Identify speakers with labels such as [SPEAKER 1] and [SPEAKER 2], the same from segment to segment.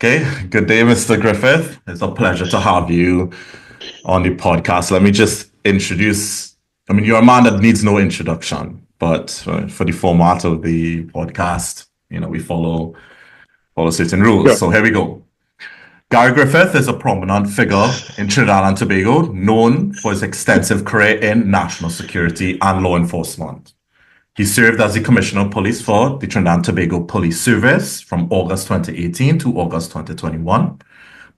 [SPEAKER 1] Okay, good day, Mr. Griffith. It's a pleasure to have you on the podcast. Let me just introduce, you're a man that needs no introduction, but for the format of the podcast, we follow certain rules.
[SPEAKER 2] Sure.
[SPEAKER 1] So here we go. Gary Griffith is a prominent figure in Trinidad and Tobago, known for his extensive career in national security and law enforcement. He served as the Commissioner of Police for the Trinidad and Tobago Police Service from August 2018 to August 2021.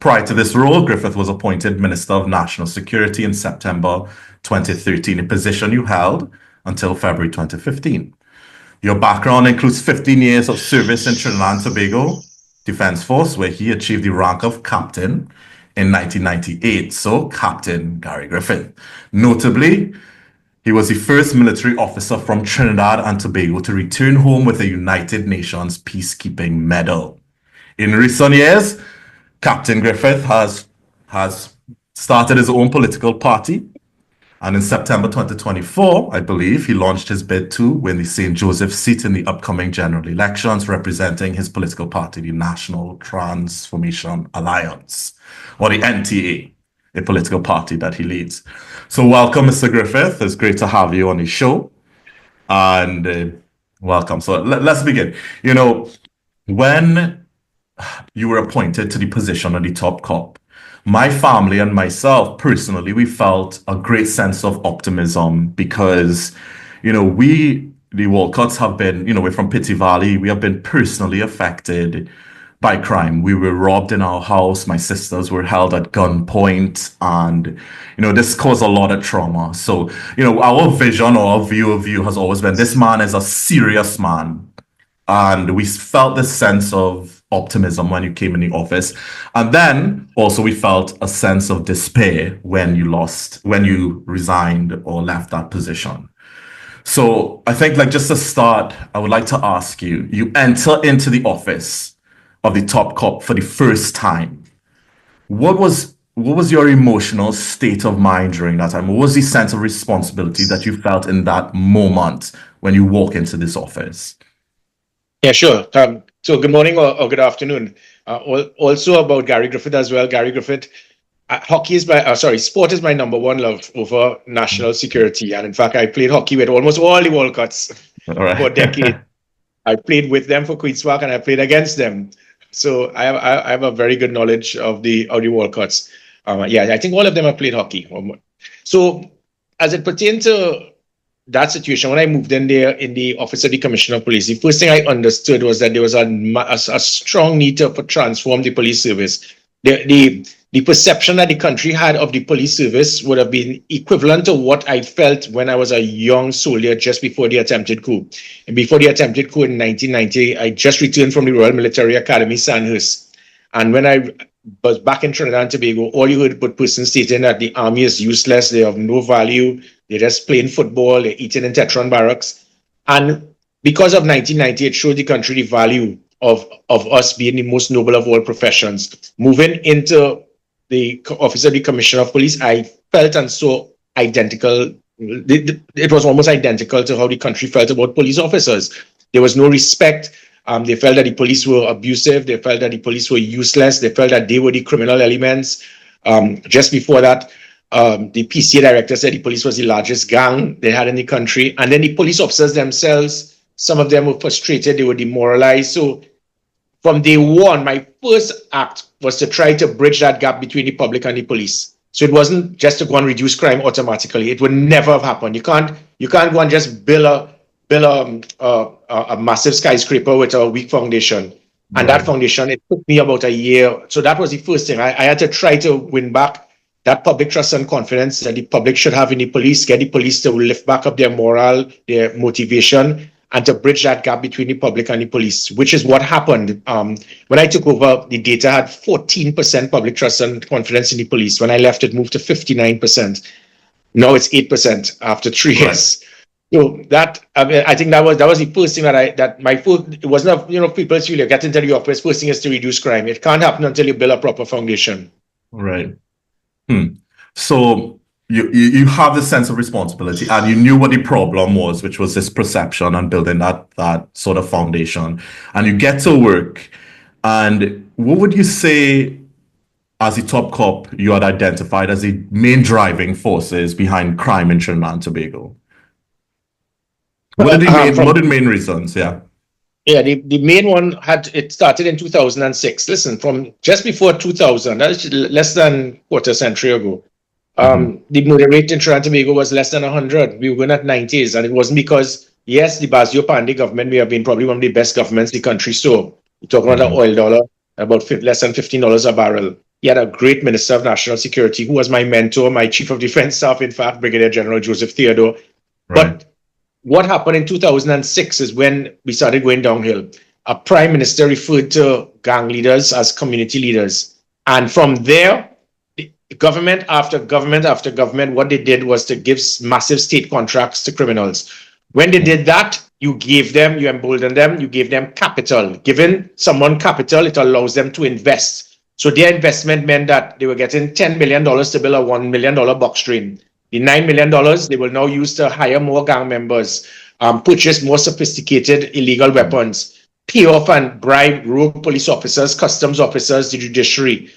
[SPEAKER 1] Prior to this role, Griffith was appointed Minister of National Security in September 2013, a position you held until February 2015. Your background includes 15 years of service in Trinidad and Tobago Defense Force, where he achieved the rank of captain in 1998. So, Captain Gary Griffith. Notably, he was the first military officer from Trinidad and Tobago to return home with a United Nations Peacekeeping Medal. In recent years, Captain Griffith has started his own political party, and in September 2024, I believe, he launched his bid to win the St. Joseph seat in the upcoming general elections, representing his political party, the National Transformation Alliance, or the NTA, a political party that he leads. So welcome, Mr. Griffith. It's great to have you on the show. And welcome. So let's begin. When you were appointed to the position of the top cop, my family and myself personally, we felt a great sense of optimism because, we, the Walcotts have been, we're from Pitty Valley. We have been personally affected by crime. We were robbed in our house. My sisters were held at gunpoint, and this caused a lot of trauma. So our vision or our view of you has always been this man is a serious man, and we felt this sense of optimism when you came in the office, and then also we felt a sense of despair when you resigned or left that position. So I think, just to start, I would like to ask you: you enter into the office of the top cop for the first time. What was your emotional state of mind during that time? What was the sense of responsibility that you felt in that moment when you walk into this office?
[SPEAKER 2] Yeah, sure. So good morning or good afternoon. Also about Gary Griffith as well. Gary Griffith, sport is my number one love over national security. And in fact, I played hockey with almost all the Walcotts
[SPEAKER 1] All right.
[SPEAKER 2] for decades. I played with them for Queen's Park and I played against them. So I have a very good knowledge of the Walcotts. I think all of them have played hockey. So as it pertains to that situation, when I moved in there in the office of the Commissioner of Police, the first thing I understood was that there was a strong need to transform the police service. The perception that the country had of the police service would have been equivalent to what I felt when I was a young soldier just before the attempted coup. And before the attempted coup in 1990, I just returned from the Royal Military Academy, Sandhurst. And when I was back in Trinidad and Tobago, all you heard but persons stating that the army is useless, they have no value, they're just playing football, they're eating in Tetron barracks. And because of 1990, it showed the country the value of us being the most noble of all professions. Moving into the office of the Commissioner of Police, I felt and saw identical. It was almost identical to how the country felt about police officers. There was no respect. They felt that the police were abusive. They felt that the police were useless. They felt that they were the criminal elements. Just before that, the PCA director said the police was the largest gang they had in the country. And then the police officers themselves, some of them were frustrated. They were demoralized. So from day one, my first act was to try to bridge that gap between the public and the police. So it wasn't just to go and reduce crime automatically. It would never have happened. You can't go and just build a massive skyscraper with a weak foundation. And that foundation, it took me about a year. So that was the first thing. I had to try to win back that public trust and confidence that the public should have in the police, get the police to lift back up their morale, their motivation, and to bridge that gap between the public and the police, which is what happened. When I took over, the data had 14% public trust and confidence in the police. When I left, it moved to 59%. Now it's 8% after 3 years. So I think that was the first thing it wasn't, people really get into the office. First thing is to reduce crime. It can't happen until you build a proper foundation.
[SPEAKER 1] Right. So you have the sense of responsibility, and you knew what the problem was, which was this perception and building that sort of foundation. And you get to work, And what would you say, as a top cop, you had identified as the main driving forces behind crime in Trinidad and Tobago? What are the main reasons? Yeah.
[SPEAKER 2] Yeah, the main one it started in 2006. Listen, from just before 2000, that's less than quarter century ago. The murder rate in Trinidad and Tobago was less than 100. We were going at 90s, and it wasn't because, yes, the Basio Pandey government may have been probably one of the best governments the country saw. You're talking about the oil dollar, about less than $15 a barrel. He had a great Minister of National Security who was my mentor, my Chief of Defense Staff, in fact, Brigadier General Joseph Theodore.
[SPEAKER 1] Right.
[SPEAKER 2] But what happened in 2006 is when we started going downhill. A prime minister referred to gang leaders as community leaders. And from there, government after government after government, what they did was to give massive state contracts to criminals. When they did that, you emboldened them, you gave them capital. Giving someone capital, it allows them to invest. So their investment meant that they were getting $10 million to build a $1 million box train. The $9 million they will now use to hire more gang members, purchase more sophisticated illegal weapons, pay off and bribe rogue police officers, customs officers, the judiciary,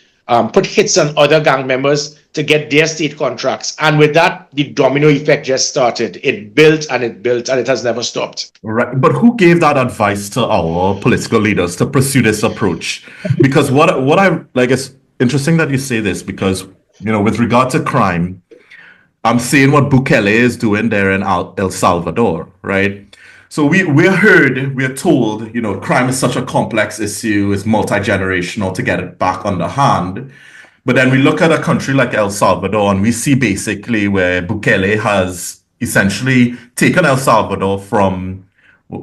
[SPEAKER 2] put hits on other gang members to get their state contracts. And with that, the domino effect just started. It built and it has never stopped.
[SPEAKER 1] Right. But who gave that advice to our political leaders to pursue this approach? Because what I like, it's interesting that you say this, because, with regard to crime, I'm seeing what Bukele is doing there in El Salvador, right? So we're told, crime is such a complex issue, it's multi-generational to get it back under hand. But then we look at a country like El Salvador and we see basically where Bukele has essentially taken El Salvador from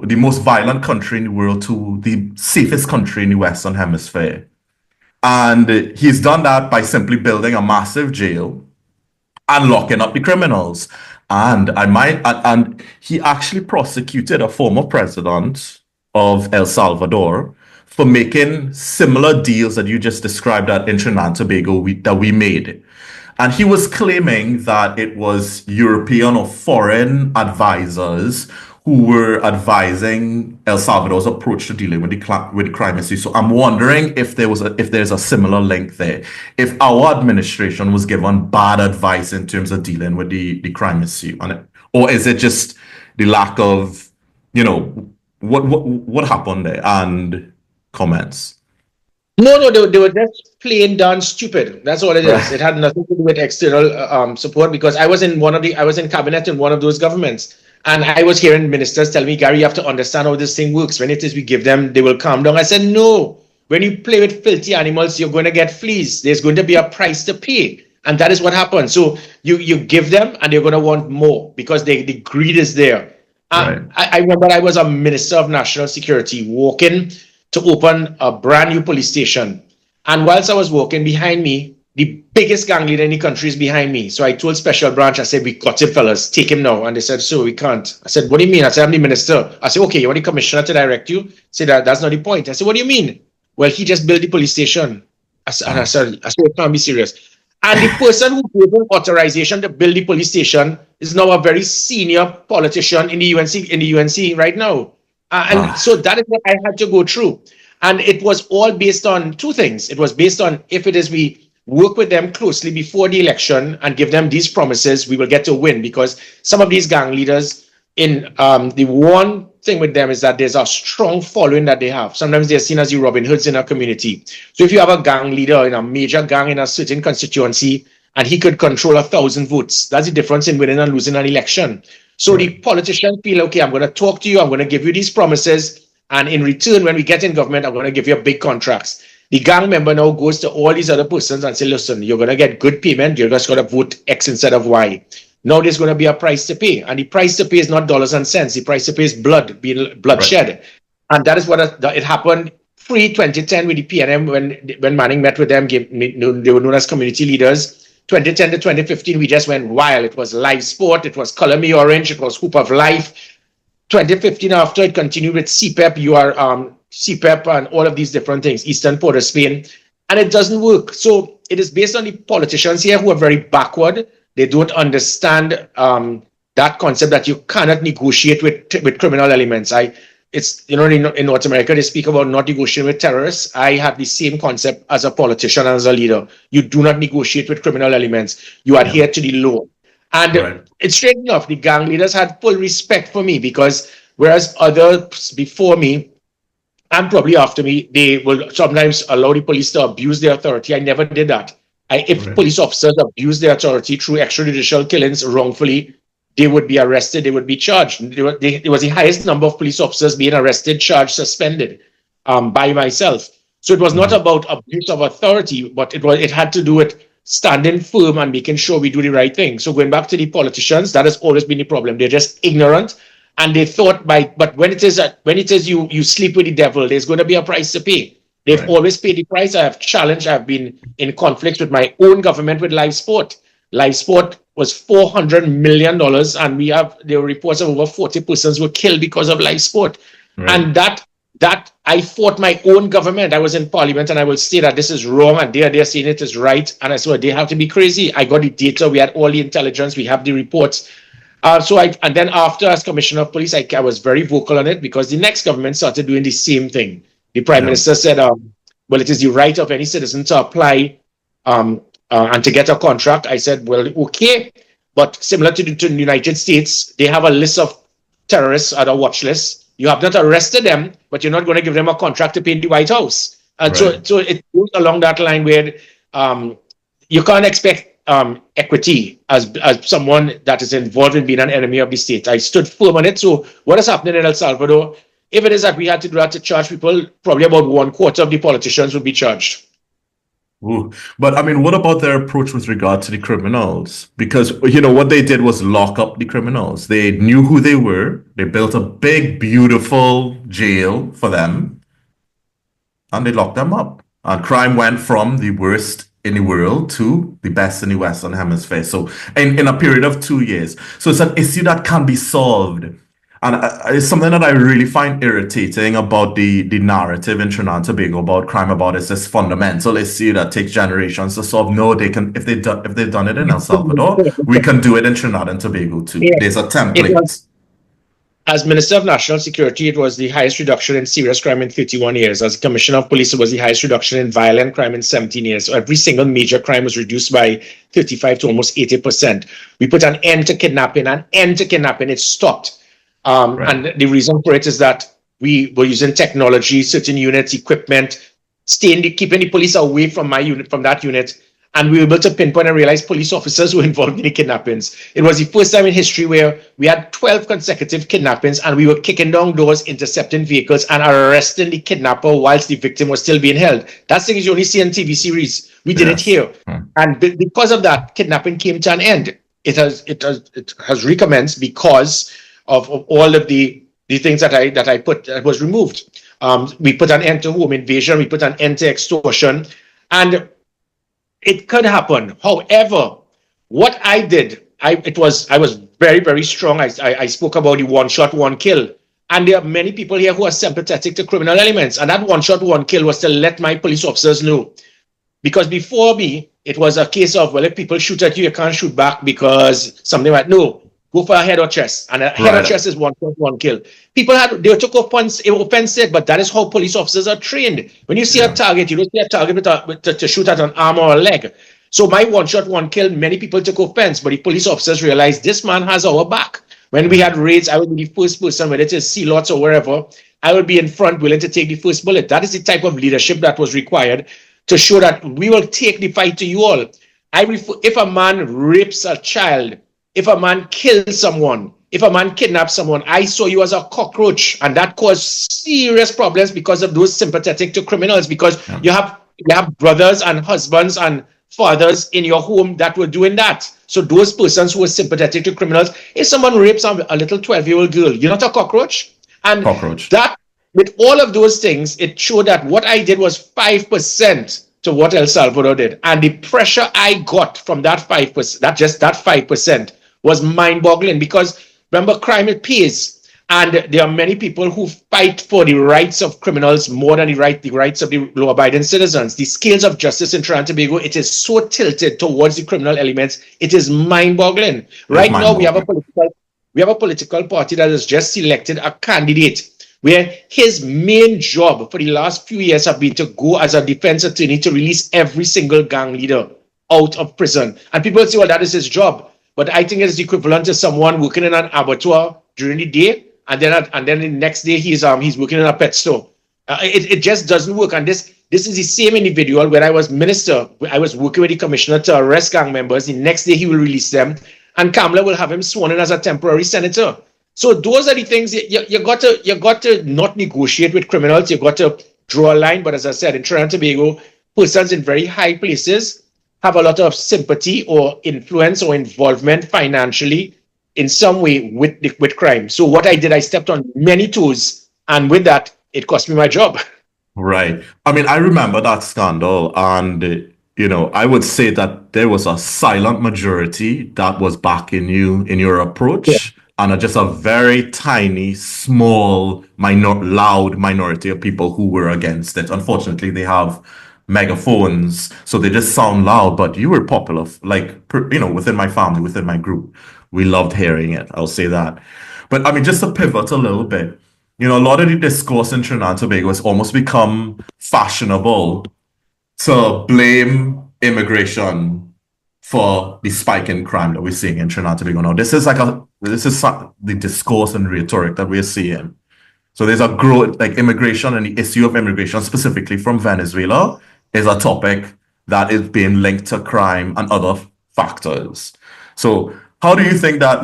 [SPEAKER 1] the most violent country in the world to the safest country in the Western Hemisphere. And he's done that by simply building a massive jail and locking up the criminals. And he actually prosecuted a former president of El Salvador for making similar deals that you just described that in Trinidad and Tobago that we made. And he was claiming that it was European or foreign advisors who were advising El Salvador's approach to dealing with the crime issue. So I'm wondering if there's a similar link there. If our administration was given bad advice in terms of dealing with the crime issue, or is it just the lack of, what happened there? And comments.
[SPEAKER 2] No, they were just plain darn stupid. That's all it is. It had nothing to do with external support, because I was in cabinet in one of those governments. And I was hearing ministers tell me, Gary, you have to understand how this thing works. When it is we give them, they will calm down. I said, no. When you play with filthy animals, you're going to get fleas. There's going to be a price to pay. And that is what happens. So you give them and they're going to want more because the greed is there. Right. I remember I was a minister of national security walking to open a brand new police station. And whilst I was walking, behind me, the biggest gang leader in the country is behind me. So I told Special Branch, I said, we got him, fellas. Take him now. And they said, so we can't. I said, what do you mean? I said, I'm the minister. I said, okay, you want the commissioner to direct you? I said, that's not the point. I said, what do you mean? Well, he just built the police station. I said, it can't be serious. And the person who gave him authorization to build the police station is now a very senior politician in the UNC right now. So that is what I had to go through. And it was all based on two things. It was based on, if it is we work with them closely before the election and give them these promises, we will get to win. Because some of these gang leaders, the one thing with them is that there's a strong following that they have. Sometimes they're seen as the Robin Hoods in a community. So if you have a gang leader in a major gang in a certain constituency, and he could control 1,000 votes, that's the difference in winning and losing an election. So the politicians feel, okay, I'm going to talk to you, I'm going to give you these promises, and in return, when we get in government, I'm going to give you big contracts. The gang member now goes to all these other persons and say, listen, you're going to get good payment, you're just going to vote X instead of Y. Now there's going to be a price to pay. And the price to pay is not dollars and cents. The price to pay is bloodshed. Right. And that is what it happened pre-2010 with the PNM when Manning met with them. They were known as community leaders. 2010 to 2015, we just went wild. It was live sport. It was Color Me Orange. It was Hoop of Life. 2015 after, it continued with CPEP, CPEP and all of these different things, Eastern Port of Spain. And it doesn't work. So it is based on the politicians here who are very backward. They don't understand that concept that you cannot negotiate with criminal elements. it's, in North America, they speak about not negotiating with terrorists. I have the same concept as a politician and as a leader. You do not negotiate with criminal elements. You adhere to the law. And it's strange enough, the gang leaders had full respect for me because whereas others before me and probably after me, they will sometimes allow the police to abuse their authority. I never did that. If police officers abuse their authority through extrajudicial killings wrongfully, they would be arrested, they would be charged. There was the highest number of police officers being arrested, charged, suspended by myself. So it was not about abuse of authority, but it had to do with standing firm and making sure we do the right thing. So going back to the politicians, that has always been the problem. They're just ignorant, and they thought but when it is you sleep with the devil, there's going to be a price to pay. They've always paid the price. I've been in conflict with my own government with live sport. Live sport was $400 million, and there were reports of over 40 persons were killed because of live sport. And that I fought my own government. I was in parliament, and I will say that this is wrong, and they're saying it is right. And I said, they have to be crazy. I got the data. We had all the intelligence. We have the reports. And then after, as commissioner of police, I was very vocal on it because the next government started doing the same thing. The prime minister said, well, it is the right of any citizen to apply and to get a contract. I said, well, okay. But similar to the United States, they have a list of terrorists on a watch list. You have not arrested them, but you're not going to give them a contract to paint the White House. And so it goes along that line where you can't expect equity as someone that is involved in being an enemy of the state. I stood firm on it. So what is happening in El Salvador? If it is that we had to do that to charge people, probably about 1/4 of the politicians would be charged.
[SPEAKER 1] Ooh. But I mean, what about their approach with regard to the criminals? Because, what they did was lock up the criminals. They knew who they were. They built a big, beautiful jail for them, and they locked them up. And crime went from the worst in the world to the best in the Western Hemisphere. So in a period of 2 years. So it's an issue that can be solved. And it's something that I really find irritating about the narrative in Trinidad and Tobago about crime, about it's this fundamental issue that takes generations to solve. No, they can, if they've done it in El Salvador, we can do it in Trinidad and Tobago too. There's a template.
[SPEAKER 2] As Minister of National Security, it was the highest reduction in serious crime in 31 years. As Commissioner of Police, it was the highest reduction in violent crime in 17 years. So every single major crime was reduced by 35 to almost 80%. We put an end to kidnapping, it stopped. And the reason for it is that we were using technology, certain units, equipment, keeping the police away from that unit. And we were able to pinpoint and realize police officers were involved in the kidnappings. It was the first time in history where we had 12 consecutive kidnappings and we were kicking down doors, intercepting vehicles, and arresting the kidnapper whilst the victim was still being held. That's things you only see in TV series. We did it here. And because of that, kidnapping came to an end. It has recommenced because of all of the things that I put that was removed. We put an end to home invasion. We put an end to extortion. And it could happen. However, what I did, I was very, very strong. I spoke about the one shot, one kill. And there are many people here who are sympathetic to criminal elements. And that one shot, one kill was to let my police officers know. Because before me, it was a case of, well, if people shoot at you, you can't shoot back because something like, no, go for a head or chest. And a head or chest is one shot, one kill. People they took offense, but that is how police officers are trained. When you see a target, you don't see a target to shoot at an arm or a leg. So my one shot, one kill, many people took offense, but the police officers realized this man has our back. When we had raids, I would be the first person, whether it is sea lots or wherever, I would be in front willing to take the first bullet. That is the type of leadership that was required to show that we will take the fight to you all. If a man rapes a child, if a man kills someone, if a man kidnaps someone, I saw you as a cockroach, and that caused serious problems because of those sympathetic to criminals, because you have brothers and husbands and fathers in your home that were doing that. So those persons who were sympathetic to criminals, if someone rapes a little 12-year-old girl, you're not a cockroach. And that, with all of those things, it showed that what I did was 5% to what El Salvador did. And the pressure I got from that 5%, that 5%, was mind-boggling, because remember, crime, it pays. And there are many people who fight for the rights of criminals more than the rights of the law-abiding citizens. The scales of justice in Trinidad and Tobago, it is so tilted towards the criminal elements, it is mind-boggling. Right now, we have a political party that has just selected a candidate where his main job for the last few years have been to go as a defense attorney to release every single gang leader out of prison. And people say, well, that is his job. But I think it's equivalent to someone working in an abattoir during the day, and then the next day he's working in a pet store. It just doesn't work. And this is the same individual. When I was minister, I was working with the commissioner to arrest gang members. The next day he will release them, and Kamala will have him sworn in as a temporary senator. So those are the things you got to not negotiate with criminals. You got to draw a line. But as I said, in Trinidad and Tobago, persons in very high places have a lot of sympathy or influence or involvement financially in some way with crime. So what I did, I stepped on many toes, and with that, it cost me my job.
[SPEAKER 1] Right. I mean, I remember that scandal, and I would say that there was a silent majority that was backing you in your approach, and just a very tiny, small, loud minority of people who were against it. Unfortunately, they have megaphones, so they just sound loud. But you were popular, within my family, within my group. We loved hearing it. I'll say that. But I mean, just to pivot a little bit. A lot of the discourse in Trinidad and Tobago has almost become fashionable to blame immigration for the spike in crime that we're seeing in Trinidad and Tobago now. This is the discourse and rhetoric that we're seeing. So there's a growth, like immigration, and the issue of immigration specifically from Venezuela is a topic that is being linked to crime and other factors. So how do you think that,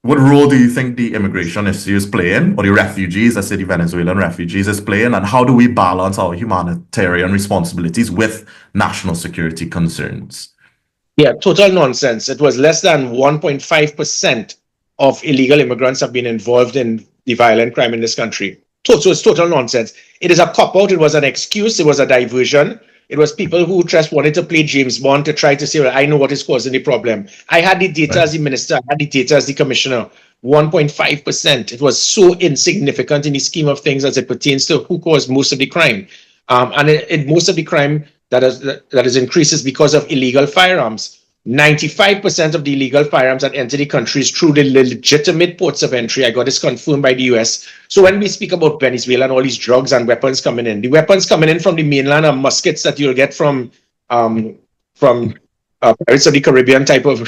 [SPEAKER 1] what role do you think the immigration issue is playing, or the refugees, let's say the Venezuelan refugees, is playing, and how do we balance our humanitarian responsibilities with national security concerns?
[SPEAKER 2] Yeah, total nonsense. It was less than 1.5% of illegal immigrants have been involved in the violent crime in this country. So it's total nonsense. It is a cop-out. It was an excuse. It was a diversion. It was people who just wanted to play James Bond to try to say, well, I know what is causing the problem. I had the data as the minister. I had the data as the commissioner. 1.5%. It was so insignificant in the scheme of things as it pertains to who caused most of the crime. And most of the crime that is increases because of illegal firearms. 95% of the illegal firearms that enter the country is through the legitimate ports of entry. I got this confirmed by the US. So when we speak about Venezuela and all these drugs and weapons coming in, the weapons coming in from the mainland are muskets that you'll get from Pirates of the Caribbean type of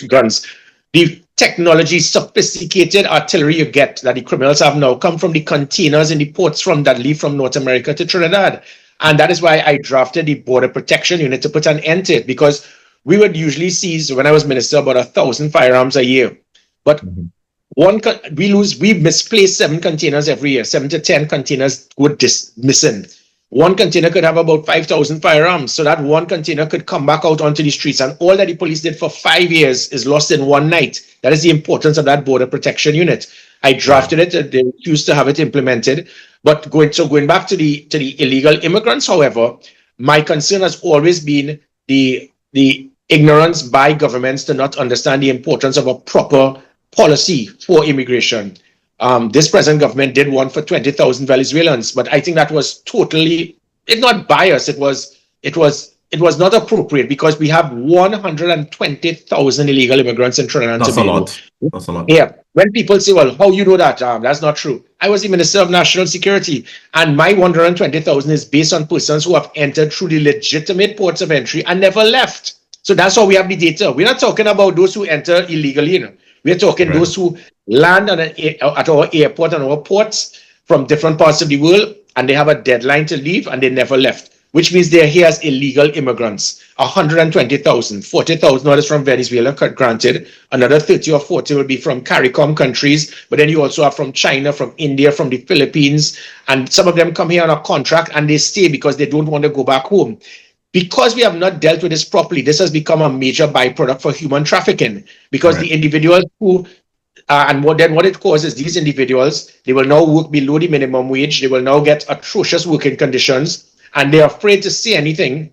[SPEAKER 2] guns. The technology, sophisticated artillery you get that the criminals have now come from the containers in the ports that leave from North America to Trinidad. And that is why I drafted the Border Protection Unit to put an end to it, because we would usually seize, when I was minister, about 1,000 firearms a year. But we misplace 7 containers every year. 7 to 10 containers go missing. One container could have about 5,000 firearms. So that one container could come back out onto the streets. And all that the police did for 5 years is lost in one night. That is the importance of that Border Protection Unit. I drafted it. They refused to have it implemented. But going back to the illegal immigrants, however, my concern has always been the ignorance by governments to not understand the importance of a proper policy for immigration. This present government did one for 20,000 Venezuelans, but I think that was totally, if not biased, it was not appropriate, because we have 120,000 illegal immigrants in Trinidad and Tobago.
[SPEAKER 1] That's a lot.
[SPEAKER 2] Yeah. When people say, well, how you know that? That's not true. I was the Minister of National Security, and my 120,000 is based on persons who have entered through the legitimate ports of entry and never left. So that's how we have the data. We're not talking about those who enter illegally. We're talking those who land at our airport and our ports from different parts of the world, and they have a deadline to leave, and they never left, which means they're here as illegal immigrants. 120,000, 40,000 others from Venezuela, granted. Another 30 or 40 will be from CARICOM countries, but then you also have from China, from India, from the Philippines, and some of them come here on a contract and they stay because they don't want to go back home. Because we have not dealt with this properly, this has become a major byproduct for human trafficking, because the individuals who, what it causes, these individuals, they will now work below the minimum wage, they will now get atrocious working conditions, and they're afraid to say anything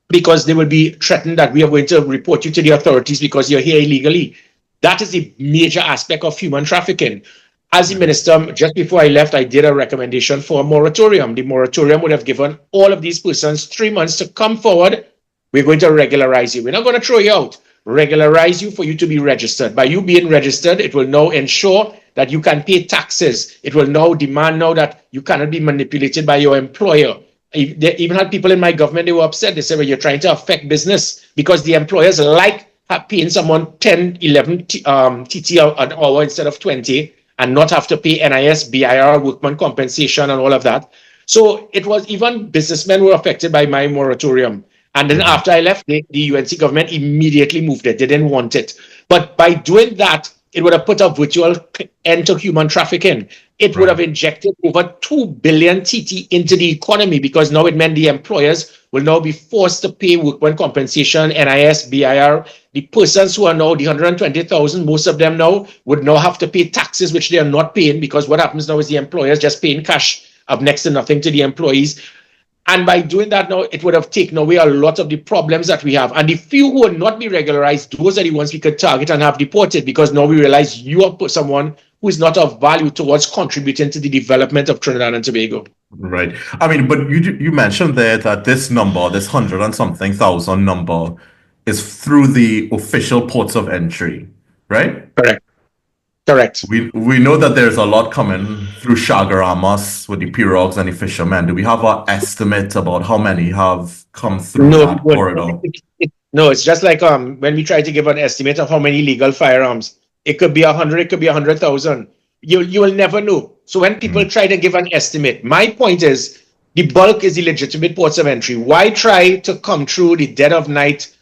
[SPEAKER 2] because they will be threatened that we are going to report you to the authorities because you're here illegally. That is the major aspect of human trafficking. As the minister, just before I left, I did a recommendation for a moratorium. The moratorium would have given all of these persons 3 months to come forward. We're going to regularize you. We're not going to throw you out. regularize you for you to be registered. By you being registered, it will now ensure that you can pay taxes. It will now demand now that you cannot be manipulated by your employer. They even had people in my government, they were upset. They said, well, you're trying to affect business because the employers like paying someone 10, 11 TT an hour instead of 20 and not have to pay NIS, BIR, workman compensation and all of that. So it was even businessmen were affected by my moratorium. And then after I left, the UNC government immediately moved it. They didn't want it. But by doing that, it would have put a virtual end to human trafficking. It would have injected over 2 billion TT into the economy because now it meant the employers will now be forced to pay workman compensation, NIS, BIR. The persons who are now the 120,000, most of them now would now have to pay taxes, which they are not paying because what happens now is the employers just paying cash of next to nothing to the employees. And by doing that now, it would have taken away a lot of the problems that we have. And the few who would not be regularized, those are the ones we could target and have deported because now we realize you are someone who is not of value towards contributing to the development of Trinidad and Tobago.
[SPEAKER 1] Right. I mean, but you mentioned there that this number, this 100 and something thousand number, is through the official ports of entry, right?
[SPEAKER 2] Correct. Correct.
[SPEAKER 1] We know that there's a lot coming through Chagaramas with the pirogues and the fishermen. Do we have an estimate about how many have come through that corridor?
[SPEAKER 2] No, it's just like when we try to give an estimate of how many legal firearms. It could be 100, it could be 100,000. You will never know. So when people try to give an estimate, my point is the bulk is the legitimate ports of entry. Why try to come through the dead of night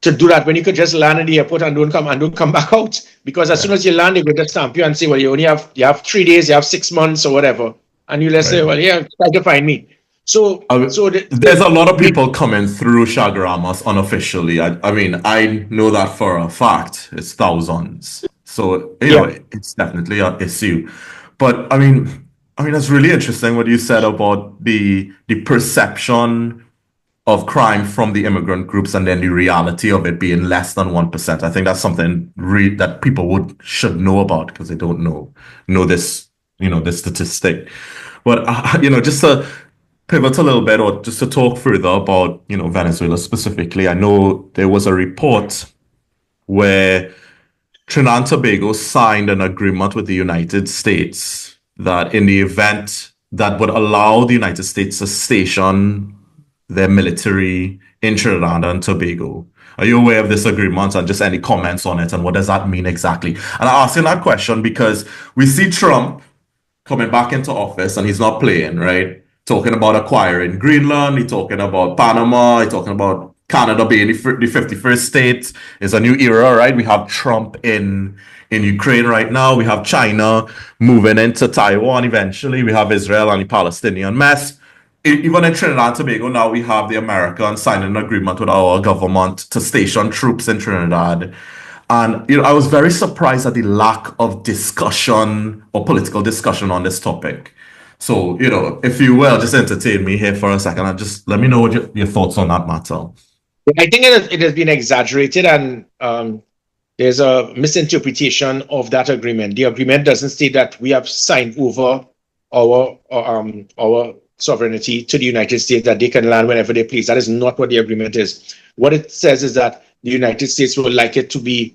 [SPEAKER 2] to do that when you could just land in the airport and don't come back out? Because as soon as you land, they will just stamp you and say, well, you have 3 days, you have 6 months or whatever. And you say, well, yeah, try to find me. So
[SPEAKER 1] there's a lot of people coming through Chagaramas unofficially. I mean, I know that for a fact. It's thousands. So, you know, it's definitely an issue. But I mean, it's really interesting what you said about the perception of crime from the immigrant groups and then the reality of it being less than 1%. I think that's something that people should know about because they don't know this, this statistic. But, just to pivot a little bit or just to talk further about, Venezuela specifically, I know there was a report where Trinidad and Tobago signed an agreement with the United States that in the event that would allow the United States to station their military in Trinidad and Tobago. Are you aware of this agreement and just any comments on it and what does that mean exactly? And I'm asking that question because we see Trump coming back into office and he's not playing, right? Talking about acquiring Greenland, he's talking about Panama, he's talking about Canada being the 51st state. It's a new era, right? We have Trump in Ukraine right now. We have China moving into Taiwan eventually. We have Israel and the Palestinian mess. Even in Trinidad and Tobago now, we have the Americans signing an agreement with our government to station troops in Trinidad. And I was very surprised at the lack of discussion or political discussion on this topic. So, if you will, just entertain me here for a second and just let me know what your thoughts on that matter.
[SPEAKER 2] I think it has been exaggerated and there's a misinterpretation of that agreement. The agreement doesn't state that we have signed over our sovereignty to the United States, that they can land whenever they please. That is not what the agreement is. What it says is that the United States would like it to be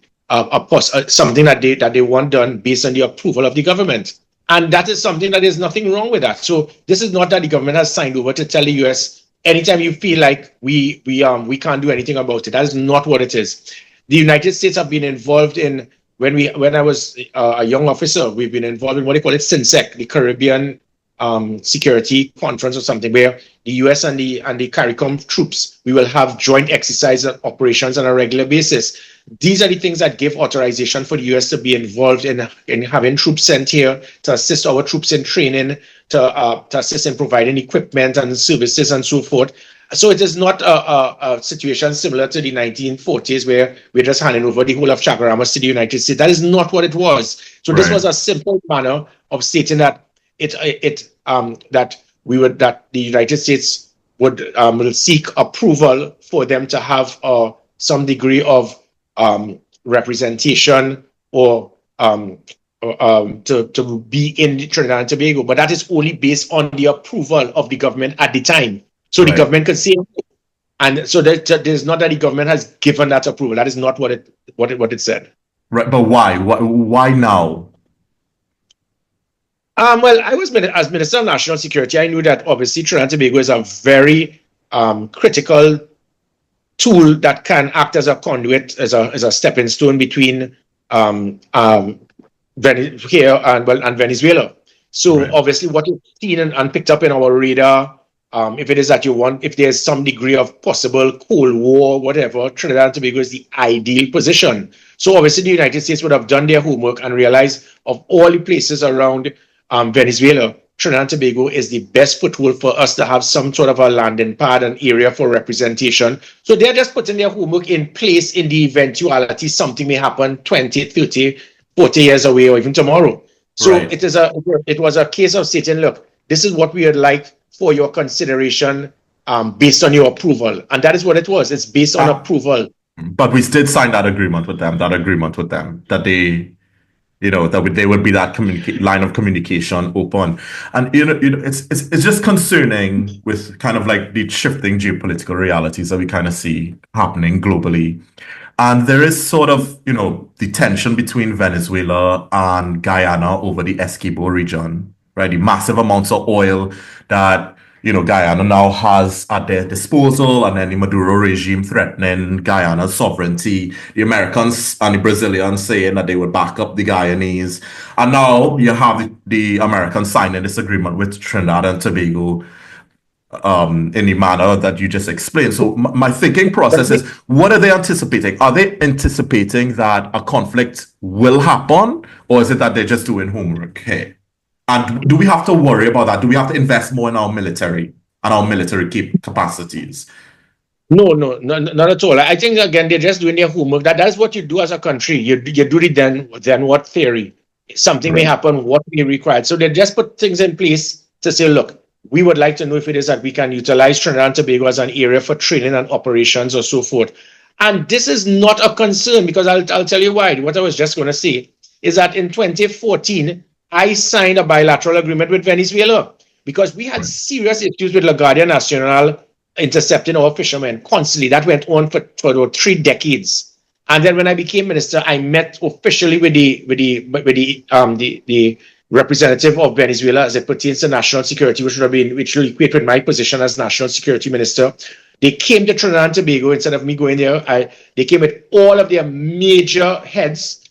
[SPEAKER 2] something that they want done based on the approval of the government. And that is something that is nothing wrong with that. So this is not that the government has signed over to tell the US, anytime you feel like we can't do anything about it. That is not what it is. The United States have been involved in, when I was a young officer, we've been involved in what they call it CINSEC, the Caribbean Security Conference or something, where the US and the CARICOM troops, we will have joint exercise operations on a regular basis. These are the things that give authorization for the US to be involved in having troops sent here to assist our troops in training, to assist in providing equipment and services and so forth. So it is not a situation similar to the 1940s where we're just handing over the whole of Chagaramas to the United States. That is not what it was. So this was a simple manner of stating that that the United States will seek approval for them to have some degree of representation or to be in Trinidad and Tobago, but that is only based on the approval of the government at the time. So the government could say, And so there's not that the government has given that approval. That is not what it said.
[SPEAKER 1] Right, but why? Why now?
[SPEAKER 2] Well, as Minister of National Security, I knew that obviously Trinidad and Tobago is a very critical tool that can act as a conduit, as a stepping stone between here and Venezuela. So
[SPEAKER 1] Right.
[SPEAKER 2] obviously, what you've seen and picked up in our radar, if it is that if there's some degree of possible Cold War, whatever, Trinidad and Tobago is the ideal position. So obviously, the United States would have done their homework and realized of all the places around Venezuela, Trinidad and Tobago is the best foothold for us to have some sort of a landing pad, an area for representation. So they're just putting their homework in place in the eventuality something may happen 20, 30, 40 years away or even tomorrow. So
[SPEAKER 1] Right.
[SPEAKER 2] it was a case of saying, look, this is what we would like for your consideration based on your approval. And that is what it was. It's based on approval.
[SPEAKER 1] But we did sign that agreement with them, that they, they would be that line of communication open. And, it's just concerning with kind of like the shifting geopolitical realities that we kind of see happening globally. And there is sort of, the tension between Venezuela and Guyana over the Essequibo region, right? The massive amounts of oil that, Guyana now has at their disposal, and then the Maduro regime threatening Guyana's sovereignty, the Americans and the Brazilians saying that they would back up the Guyanese. And now you have the Americans signing this agreement with Trinidad and Tobago in the manner that you just explained. So my thinking process is, what are they anticipating? Are they anticipating that a conflict will happen, or is it that they're just doing homework here? And do we have to worry about that? Do we have to invest more in our military and our military capacities?
[SPEAKER 2] No, not at all. I think again they're just doing their homework. That's what you do as a country. You do the then what theory. Something may happen, what may be required. So they just put things in place to say, look, we would like to know if it is that we can utilize Trinidad and Tobago as an area for training and operations or so forth. And this is not a concern, because I'll tell you why. What I was just going to say is that in 2014, I signed a bilateral agreement with Venezuela because we had serious issues with La Guardia Nacional intercepting our fishermen constantly. That went on for 3 decades. And then when I became minister, I met officially with the representative of Venezuela as it pertains to national security, which will equate with my position as national security minister. They came to Trinidad and Tobago. Instead of me going there, they came with all of their major heads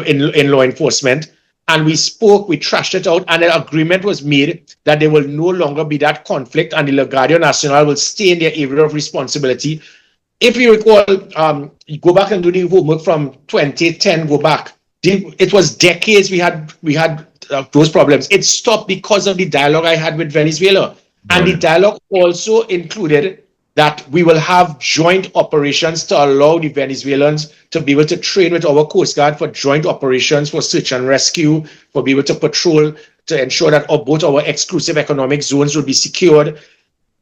[SPEAKER 2] in law enforcement. And we spoke, we trashed it out, and an agreement was made that there will no longer be that conflict, and the La Guardia Nacional will stay in their area of responsibility. If you recall, go back and do the homework from 2010, go back. It was decades we had those problems. It stopped because of the dialogue I had with Venezuela. And the dialogue also included that we will have joint operations to allow the Venezuelans to be able to train with our Coast Guard for joint operations for search and rescue, for be able to patrol, to ensure that both our exclusive economic zones will be secured.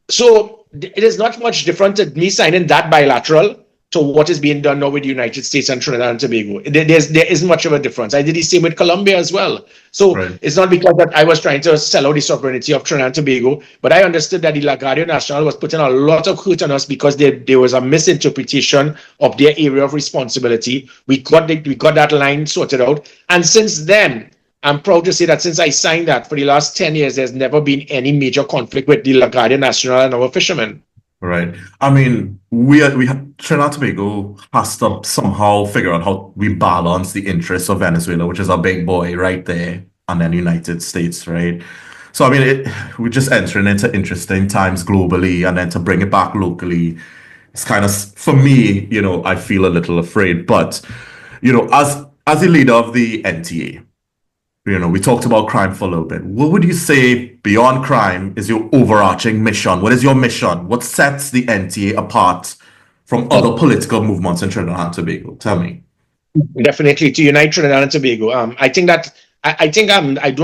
[SPEAKER 2] So it is not much different to me signing that bilateral to what is being done now with the United States and Trinidad and Tobago. There isn't much of a difference. I did the same with Colombia as well. So it's not because that I was trying to sell out the sovereignty of Trinidad and Tobago, but I understood that the La Guardia Nacional was putting a lot of hurt on us because there was a misinterpretation of their area of responsibility. We got that line sorted out. And since then, I'm proud to say that since I signed that, for the last 10 years, there's never been any major conflict with the La Guardia Nacional and our fishermen.
[SPEAKER 1] Right. I mean, we have Trinidad and Tobago has to somehow figure out how we balance the interests of Venezuela, which is a big boy right there, and then United States, right? So I mean, we're just entering into interesting times globally, and then to bring it back locally, it's kind of, for me, I feel a little afraid. But as the leader of the NTA, we talked about crime for a little bit. What would you say beyond crime is your overarching mission? What is your mission? What sets the NTA apart from other political movements in Trinidad and Tobago? Tell me.
[SPEAKER 2] Definitely to unite Trinidad and Tobago. I don't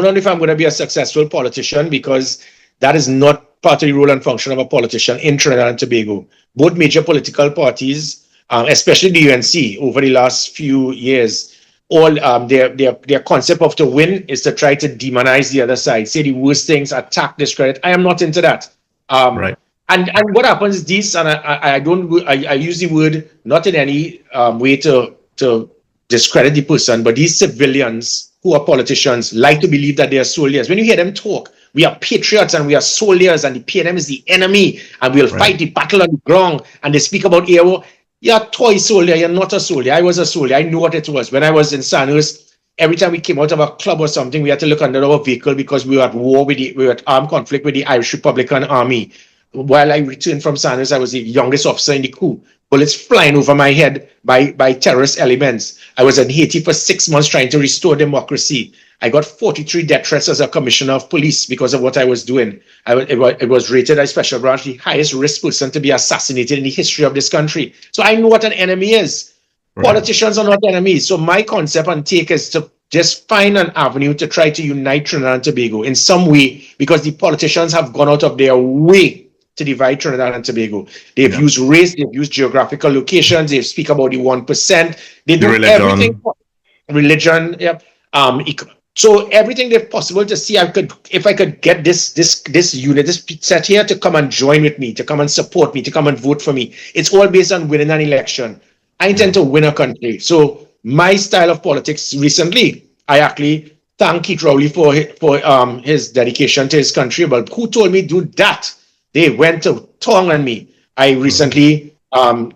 [SPEAKER 2] know if I'm going to be a successful politician, because that is not part of the role and function of a politician in Trinidad and Tobago. Both major political parties, especially the UNC, over the last few years, all their concept of to win is to try to demonize the other side, say the worst things, attack, discredit. I am not into that. And what happens is this, and I use the word not in any way to discredit the person, but these civilians who are politicians like to believe that they are soldiers. When you hear them talk, we are patriots and we are soldiers, and the PNM is the enemy, and we'll fight the battle on the ground. And they speak about air. You're a toy soldier. You're not a soldier. I was a soldier. I knew what it was. When I was in Sandhurst, every time we came out of a club or something, we had to look under our vehicle because we were at war with we were at armed conflict with the Irish Republican Army. While I returned from Sandhurst, I was the youngest officer in the coup. Bullets flying over my head by terrorist elements. I was in Haiti for 6 months trying to restore democracy. I got 43 death threats as a commissioner of police because of what I was doing. It was rated as special branch, the highest risk person to be assassinated in the history of this country. So I know what an enemy is. Right. Politicians are not enemies. So my concept and take is to just find an avenue to try to unite Trinidad and Tobago in some way, because the politicians have gone out of their way to divide Trinidad and Tobago. They've used race, they've used geographical locations, they speak about the 1%, they do everything. Religion, so everything they're possible to see. If I could get this unit, this set here to come and join with me, to come and support me, to come and vote for me. It's all based on winning an election. I intend to win a country. So my style of politics recently, I actually thank Keith Rowley for his dedication to his country. But who told me to do that? They went to tongue on me. I recently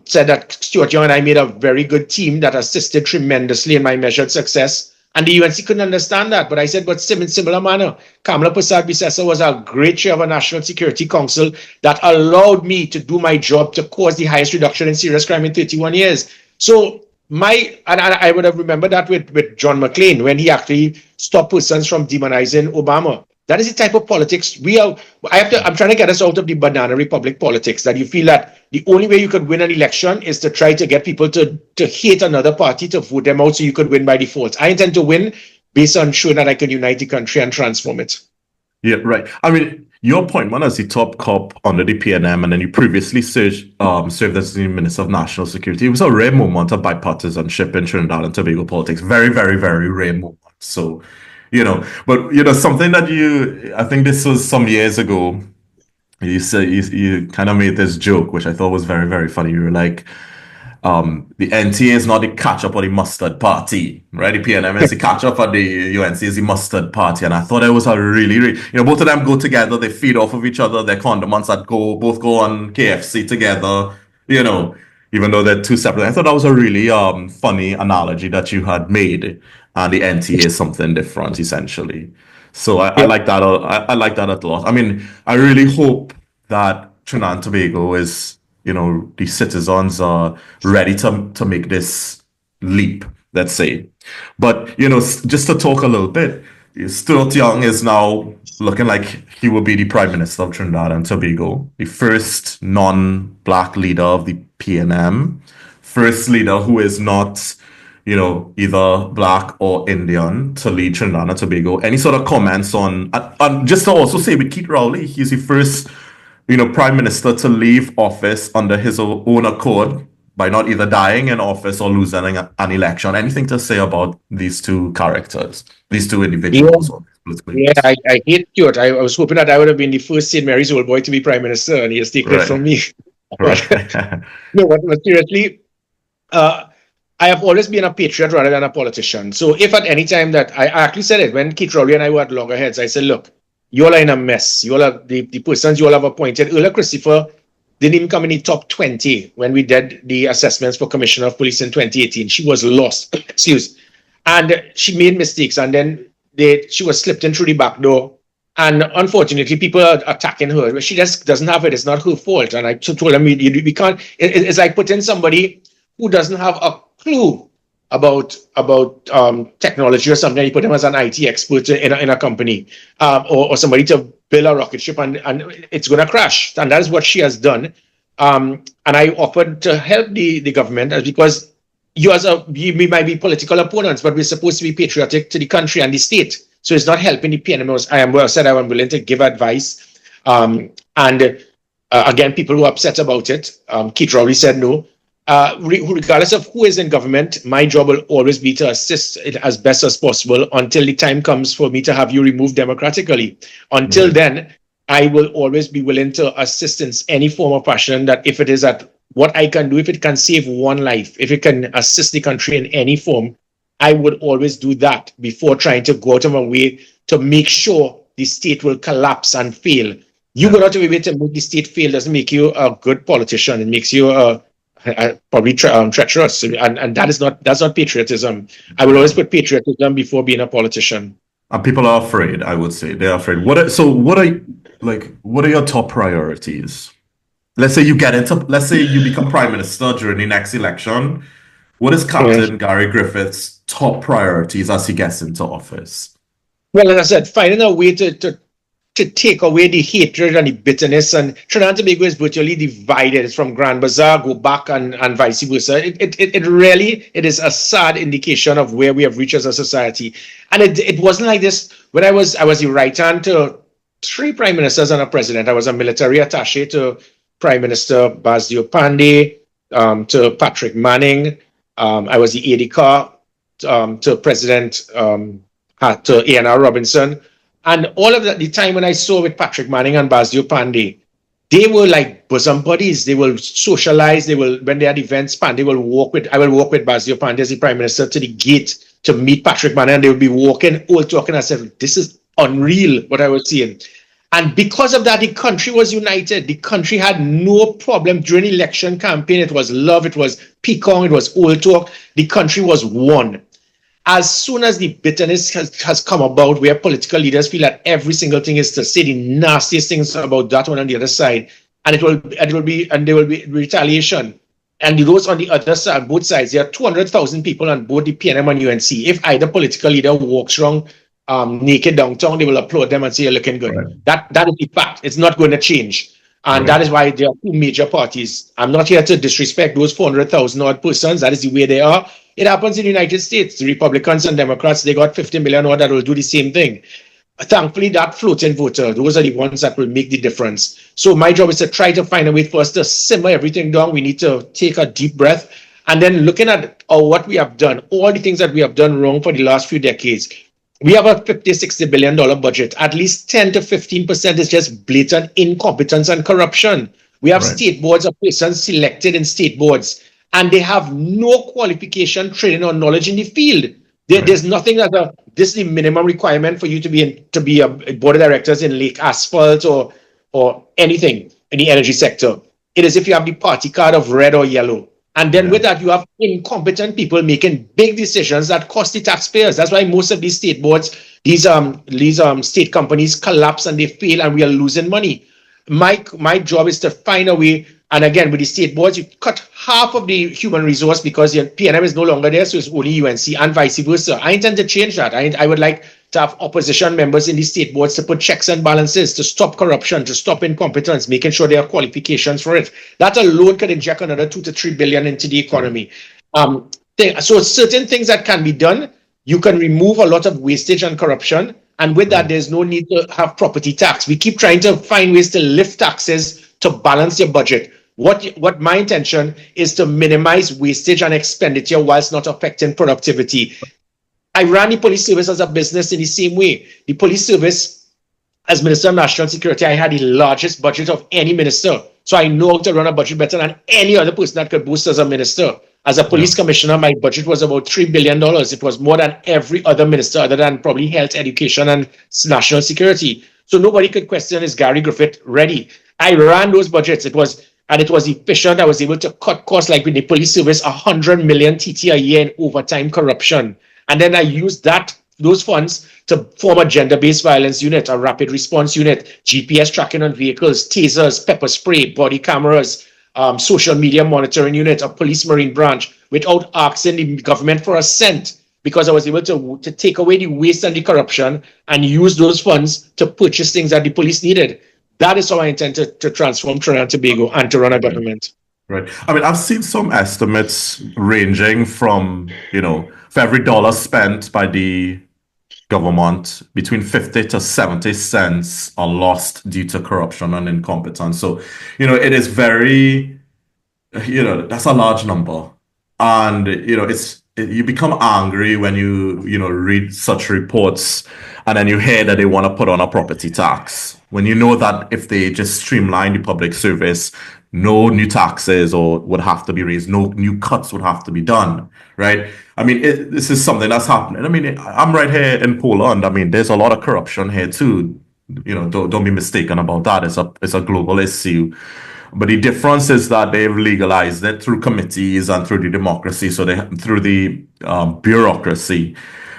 [SPEAKER 2] said that Stuart Young and I made a very good team that assisted tremendously in my measured success. And the UNC couldn't understand that. But I said, but in similar manner, Kamala Prasad-Bissessar was a great chair of a National Security Council that allowed me to do my job to cause the highest reduction in serious crime in 31 years. So I would have remembered that with John McCain when he actually stopped persons from demonizing Obama. That is the type of politics I'm trying to get us out of the banana republic politics, that you feel that the only way you could win an election is to try to get people to hate another party, to vote them out so you could win by default. I intend to win based on showing that I can unite the country and transform it.
[SPEAKER 1] Yeah, right. I mean, your appointment as the top cop under the PNM, and then you previously served as the Minister of National Security. It was a rare moment of bipartisanship in Trinidad and Tobago politics. Very, very, very rare moment. So, something that I think this was some years ago, you said you kind of made this joke, which I thought was very, very funny. You were like, the NTA is not the catch-up or the mustard party, right? The PNM is the catch-up, and the UNC is the mustard party. And I thought it was a really, both of them go together. They feed off of each other. They're condiments that both go on KFC together, even though they're two separate. I thought that was a really funny analogy that you had made. And the NTA is something different, essentially. So I like that. I like that a lot. I mean, I really hope that Trinidad and Tobago is, the citizens are ready to make this leap, let's say. But, just to talk a little bit, Stuart Young is now looking like he will be the Prime Minister of Trinidad and Tobago, the first non-Black leader of the PNM, first leader who is not, either Black or Indian to lead Trinidad and Tobago. Any sort of comments on, and just to also say with Keith Rowley, he's the first, Prime Minister to leave office under his own accord by not either dying in office or losing an election. Anything to say about these two characters, these two individuals?
[SPEAKER 2] Yeah, I hate Stuart. I was hoping that I would have been the first St. Mary's old boy to be Prime Minister, and he has taken it from me. Right. No, but seriously, I have always been a patriot rather than a politician. So if at any time that I actually said it, when Keith Rowley and I were at loggerheads, I said, look, you all are in a mess. You all are the persons you all have appointed. Earlier, Christopher didn't even come in the top 20 when we did the assessments for Commissioner of Police in 2018. She was lost, and she made mistakes, and then she was slipped in through the back door. And unfortunately, people are attacking her. She just doesn't have it. It's not her fault. And I told them, we can't. It's like putting somebody who doesn't have a clue about technology or something. You put him as an IT expert in a company, or somebody to build a rocket ship, and it's going to crash. And that is what she has done. And I offered to help the government, because we might be political opponents, but we're supposed to be patriotic to the country and the state. So it's not helping the PNM. I said I am willing to give advice. Again, people were upset about it. Keith Rowley said no. Regardless of who is in government, my job will always be to assist it as best as possible until the time comes for me to have you removed democratically. Until then, I will always be willing to assist in any form of fashion that if it is at what I can do, if it can save one life, if it can assist the country in any form, I would always do that before trying to go out of my way to make sure the state will collapse and fail. You go out of your way to make the state fail doesn't make you a good politician. It makes you probably treacherous, and that's not patriotism. I will always put patriotism before being a politician.
[SPEAKER 1] And people are afraid, I would say. They're afraid. What are your top priorities? Let's say you become prime minister during the next election. What is Captain Gary Griffith's top priorities as he gets into office?
[SPEAKER 2] Well, as I said, finding a way to take away the hatred and the bitterness. And Trinidad and Tobago is virtually divided. It's from Grand Bazaar, go back, and vice versa. It really is a sad indication of where we have reached as a society. And it wasn't like this when I was the right hand to 3 prime ministers and a president. I was a military attaché to Prime Minister Basdio Pandey, to Patrick Manning. I was the aide-de-camp to President to A.N.R. Robinson. And all of the time when I saw with Patrick Manning and Basdio Pandey, they were like bosom buddies. They will socialize. When they had events, I will walk with Basdio Pandey as the Prime Minister to the gate to meet Patrick Manning, and they would be walking, all talking. I said, this is unreal what I was seeing. And because of that, the country was united. The country had no problem during the election campaign. It was love, it was peacock, it was old talk. The country was one. As soon as the bitterness has come about, where political leaders feel that every single thing is to say the nastiest things about that one on the other side, and there will be retaliation. And those on the other side, both sides, there are 200,000 people on both the PNM and UNC. If either political leader walks wrong naked downtown, they will applaud them and say, you're looking good. Right. That is the fact. It's not going to change. And that is why there are 2 major parties. I'm not here to disrespect those 400,000 odd persons. That is the way they are. It happens in the United States. The Republicans and Democrats, they got 50 million odd that will do the same thing. Thankfully, that floating voter, those are the ones that will make the difference. So my job is to try to find a way for us to simmer everything down. We need to take a deep breath. And then looking at what we have done, all the things that we have done wrong for the last few decades. We have a $50-60 billion budget. At least 10 to 15% is just blatant incompetence and corruption. We have state boards of persons selected in state boards, and they have no qualification, training, or knowledge in the field. There's nothing that this is the minimum requirement for you to be a board of directors in Lake Asphalt or anything in the energy sector. It is if you have the party card of red or yellow. And then with that, you have incompetent people making big decisions that cost the taxpayers. That's why most of these state boards, these state companies collapse and they fail, and we are losing money. My job is to find a way. And again, with the state boards, you cut half of the human resource because your PNM is no longer there, so it's only UNC and vice versa. I intend to change that. I would like to have opposition members in the state boards to put checks and balances, to stop corruption, to stop incompetence, making sure there are qualifications for it. That alone could inject another 2 to 3 billion into the economy. So certain things that can be done, you can remove a lot of wastage and corruption. And with that, there's no need to have property tax. We keep trying to find ways to lift taxes to balance your budget. What my intention is to minimize wastage and expenditure whilst not affecting productivity. I ran the police service as a business in the same way. The police service, as Minister of National Security, I had the largest budget of any minister. So I know how to run a budget better than any other person that could boast as a minister. As a police commissioner, my budget was about $3 billion. It was more than every other minister other than probably health, education, and national security. So nobody could question, is Gary Griffith ready? I ran those budgets. It was efficient. I was able to cut costs, like with the police service, 100 million TT a year in overtime corruption. And then I used those funds to form a gender-based violence unit, a rapid response unit, GPS tracking on vehicles, tasers, pepper spray, body cameras, social media monitoring unit, a police marine branch, without asking the government for a cent, because I was able to take away the waste and the corruption and use those funds to purchase things that the police needed. That is how I intend to transform Trinidad and Tobago and to run a government.
[SPEAKER 1] Right. I mean, I've seen some estimates ranging from, for every dollar spent by the government, between 50 to 70 cents are lost due to corruption and incompetence. So, it is very, that's a large number. And, you become angry when you know read such reports, and then you hear that they want to put on a property tax when you know that if they just streamline the public service, no new taxes or would have to be raised, no new cuts would have to be done, right? I mean, this is something that's happening. I mean, I'm right here in Poland. I mean, there's a lot of corruption here too. You know, don't be mistaken about that. It's a global issue. But the difference is that they've legalized it through committees and through the democracy, so they through the bureaucracy.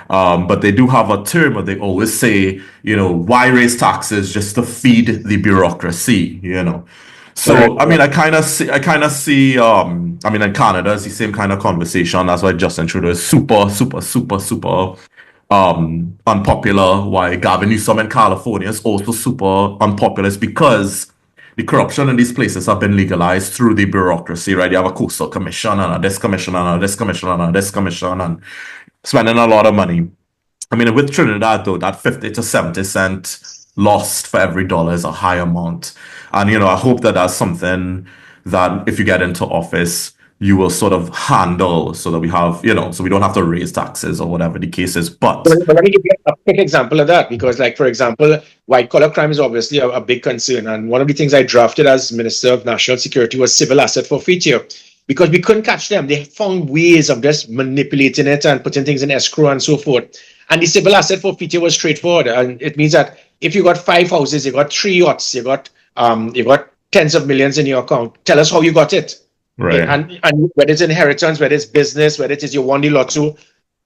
[SPEAKER 1] But they do have a term where they always say, you know, why raise taxes just to feed the bureaucracy, you know. So I mean, I kind of see. I mean, in Canada, it's the same kind of conversation. That's why Justin Trudeau is super unpopular. Why Gavin Newsom in California is also super unpopular. It's because the corruption in these places have been legalized through the bureaucracy, right? You have a coastal commission and a this commission and a this commission and a this commission and spending a lot of money. I mean, with Trinidad, though, that 50 to 70 cent lost for every dollar is a high amount. And, you know, I hope that that's something that if you get into office, you will sort of handle so that we have, you know, so we don't have to raise taxes or whatever the case is. But
[SPEAKER 2] Let me give you a quick example of that, because, like, for example, white collar crime is obviously a big concern. And one of the things I drafted as Minister of National Security was civil asset forfeiture, because we couldn't catch them. They found ways of just manipulating it and putting things in escrow and so forth. And the civil asset forfeiture was straightforward. And it means that if you got 5 houses, you got 3 yachts, you got tens of millions in your account, tell us how you got it.
[SPEAKER 1] right,
[SPEAKER 2] And whether it's inheritance, whether it's business, whether it is you won the lotto.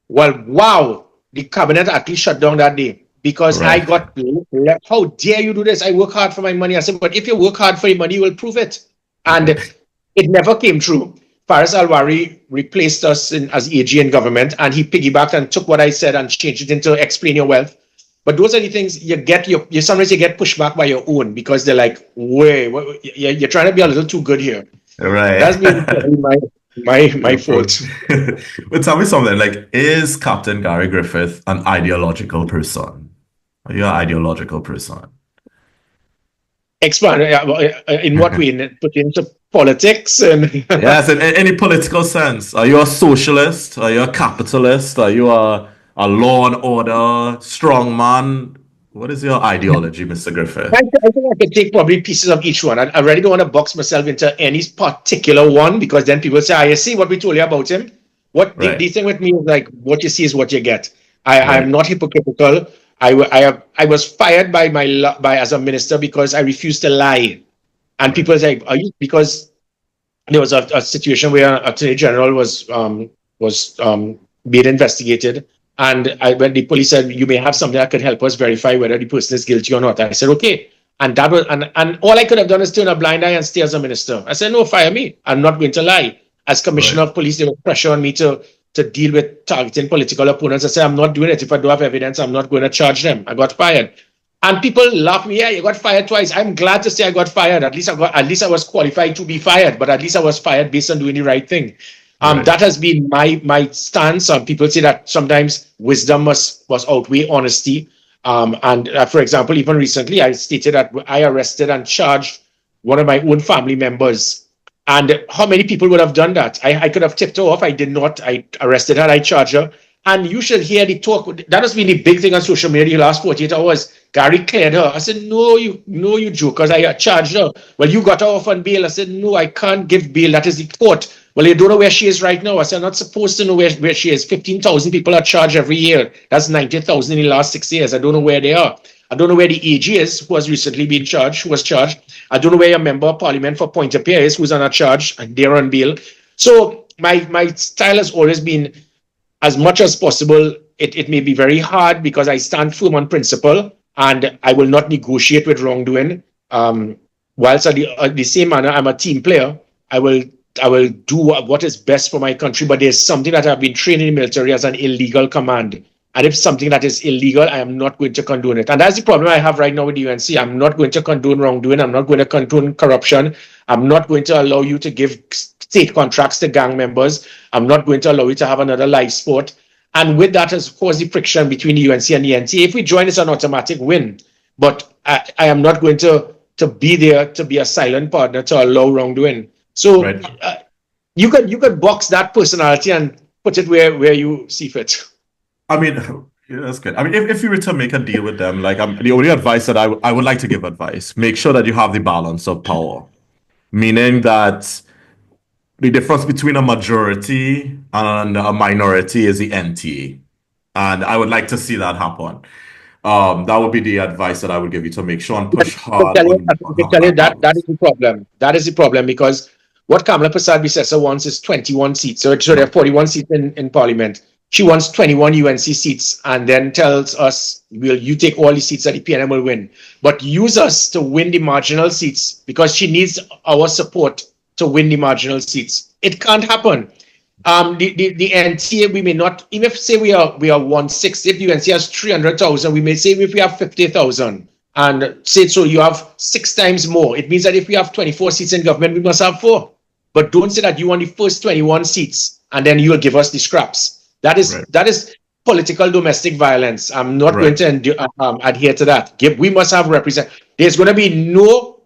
[SPEAKER 2] Well, wow, the cabinet actually shut down that day because
[SPEAKER 1] right,
[SPEAKER 2] how dare you do this? I work hard for my money. I said, but if you work hard for your money, you will prove it. And it never came true. Faris Alwari replaced us as AG in government, and he piggybacked and took what I said and changed it into explain your wealth. But those are the things you get. You sometimes you get pushed back by your own because they're like, "Wait, you're trying to be a little too good here."
[SPEAKER 1] right.
[SPEAKER 2] That's been my fault.
[SPEAKER 1] But tell me something, like, is Captain Gary Griffith an ideological person? Are you an ideological person?
[SPEAKER 2] Expand in what way? Put into politics and
[SPEAKER 1] Yes, in any political sense. Are you a socialist? Are you a capitalist? Are you a law and order strongman? What is your ideology, Mr. Griffith?
[SPEAKER 2] I think I could take probably pieces of each one. I really don't want to box myself into any particular one because then people say, "I see what we told you about him." What
[SPEAKER 1] Right,
[SPEAKER 2] the thing with me is like what you see is what you get.
[SPEAKER 1] right,
[SPEAKER 2] I'm not hypocritical. I was fired by as a minister because I refused to lie, and
[SPEAKER 1] right,
[SPEAKER 2] people say, "Are you?" Because there was a situation where an attorney general was being investigated, and when the police said, "You may have something that could help us verify whether the person is guilty or not," I said, "Okay." And that was and all I could have done is turn a blind eye and stay as a minister. I said, "No, fire me. I'm not going to lie." As
[SPEAKER 1] right,
[SPEAKER 2] commissioner of police, there was pressure on me to deal with targeting political opponents. I said, "I'm not doing it. If I don't have evidence, I'm not going to charge them." I got fired. And people laugh me, "Yeah, you got fired twice." I'm glad to say I got fired. At least I was qualified to be fired, but at least I was fired based on doing the right thing.
[SPEAKER 1] right,
[SPEAKER 2] That has been my stance. People say that sometimes wisdom must outweigh honesty. For example, even recently, I stated that I arrested and charged one of my own family members. And how many people would have done that? I could have tipped her off. I did not. I arrested her. I charged her. And you should hear the talk. That has been the big thing on social media the last 48 hours. Gary cleared her. I said, no, you jokers. I charged her. Well, you got her off on bail. I said, no, I can't give bail. That is the court. Well, you don't know where she is right now. I said, I'm not supposed to know where she is. 15,000 people are charged every year. That's 90,000 in the last 6 years. I don't know where they are. I don't know where the AG is, who has recently been charged, who was charged. I don't know where your member of parliament for Pointe-a-Pierre is, who's on a charge, and they're on bail. So my style has always been, as much as possible, it may be very hard because I stand firm on principle and I will not negotiate with wrongdoing. Whilst at the same manner, I'm a team player. I will do what is best for my country, but there's something that I've been trained in the military as an illegal command. And if something that is illegal, I am not going to condone it. And that's the problem I have right now with the UNC. I'm not going to condone wrongdoing. I'm not going to condone corruption. I'm not going to allow you to give state contracts to gang members. I'm not going to allow you to have another live sport. And with that has caused the friction between the UNC and the NTA. If we join, it's an automatic win. But I am not going to be there to be a silent partner to allow wrongdoing. So
[SPEAKER 1] right.
[SPEAKER 2] you could box that personality and put it where you see fit.
[SPEAKER 1] I mean, yeah, that's good. I mean, if you were to make a deal with them, like the only advice that I would like to give advice, make sure that you have the balance of power, meaning that the difference between a majority and a minority is the NTA. And I would like to see that happen. That would be the advice that I would give you to make sure and push
[SPEAKER 2] I
[SPEAKER 1] hard
[SPEAKER 2] tell you,
[SPEAKER 1] on
[SPEAKER 2] I
[SPEAKER 1] having
[SPEAKER 2] tell you
[SPEAKER 1] that
[SPEAKER 2] that is
[SPEAKER 1] balance.
[SPEAKER 2] the problem. That is the problem because what Kamala Prasad Bisesa wants is 21 seats. So there are
[SPEAKER 1] Right,
[SPEAKER 2] 41 seats in Parliament. She wants 21 UNC seats and then tells us, will you take all the seats that the PNM will win? But use us to win the marginal seats because she needs our support to win the marginal seats. It can't happen. The NTA, we may not, even if say we are 1/6, if the UNC has 300,000, we may say if we have 50,000 and say so you have 6 times more. It means that if we have 24 seats in government, we must have 4. But don't say that you want the first 21 seats and then you will give us the scraps. That
[SPEAKER 1] right,
[SPEAKER 2] is political domestic violence. I'm not going
[SPEAKER 1] right.
[SPEAKER 2] to adhere to that. We must have represent. There's going to be no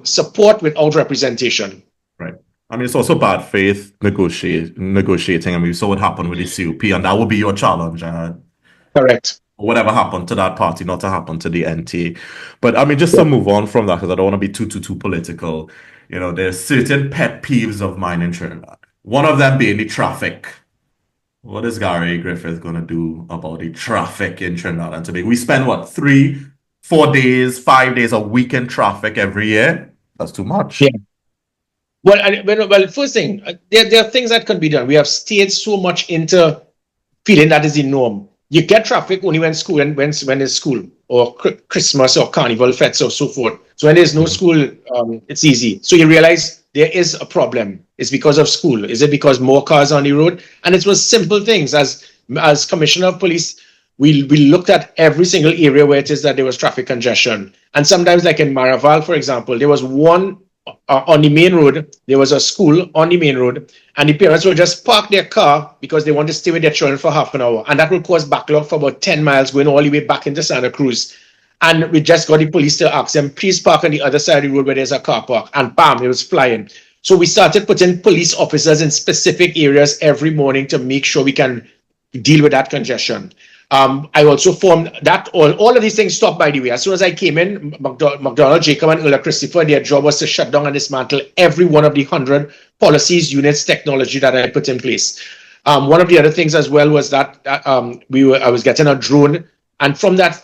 [SPEAKER 2] support without representation.
[SPEAKER 1] Right. I mean, it's also bad faith negotiating. I mean, we saw what happened with the CUP, and that would be your challenge.
[SPEAKER 2] Correct.
[SPEAKER 1] Whatever happened to that party, not to happen to the NT. But I mean, just to move on from that, because I don't want to be too political. You know, there's certain pet peeves of mine in Trinidad. One of them being the traffic. What is Gary Griffith going to do about the traffic in Trinidad and Tobago? We spend what, 3, 4 days, 5 days a week in traffic every year? That's too much.
[SPEAKER 2] Yeah. Well, first thing, there are things that can be done. We have stayed so much into feeling that is the norm. You get traffic only when there's school or Christmas or carnival fets or so forth. So when there's no school, it's easy. So you realize there is a problem. It's because of school. Is it because more cars on the road? And it was simple things. As Commissioner of Police, we looked at every single area where it is that there was traffic congestion. And sometimes, like in Maraval, for example, there was one on the main road, there was a school on the main road, and the parents would just park their car because they want to stay with their children for half an hour. And that would cause backlog for about 10 miles going all the way back into Santa Cruz. And we just got the police to ask them, please park on the other side of the road where there's a car park. And bam, it was flying. So we started putting police officers in specific areas every morning to make sure we can deal with that congestion. I also formed that all of these things stopped, by the way. As soon as I came in, McDonald, Jacob, and Ulla Christopher, their job was to shut down and dismantle every one of the 100 policies, units, technology that I put in place. One of the other things as well was that I was getting a drone, and from that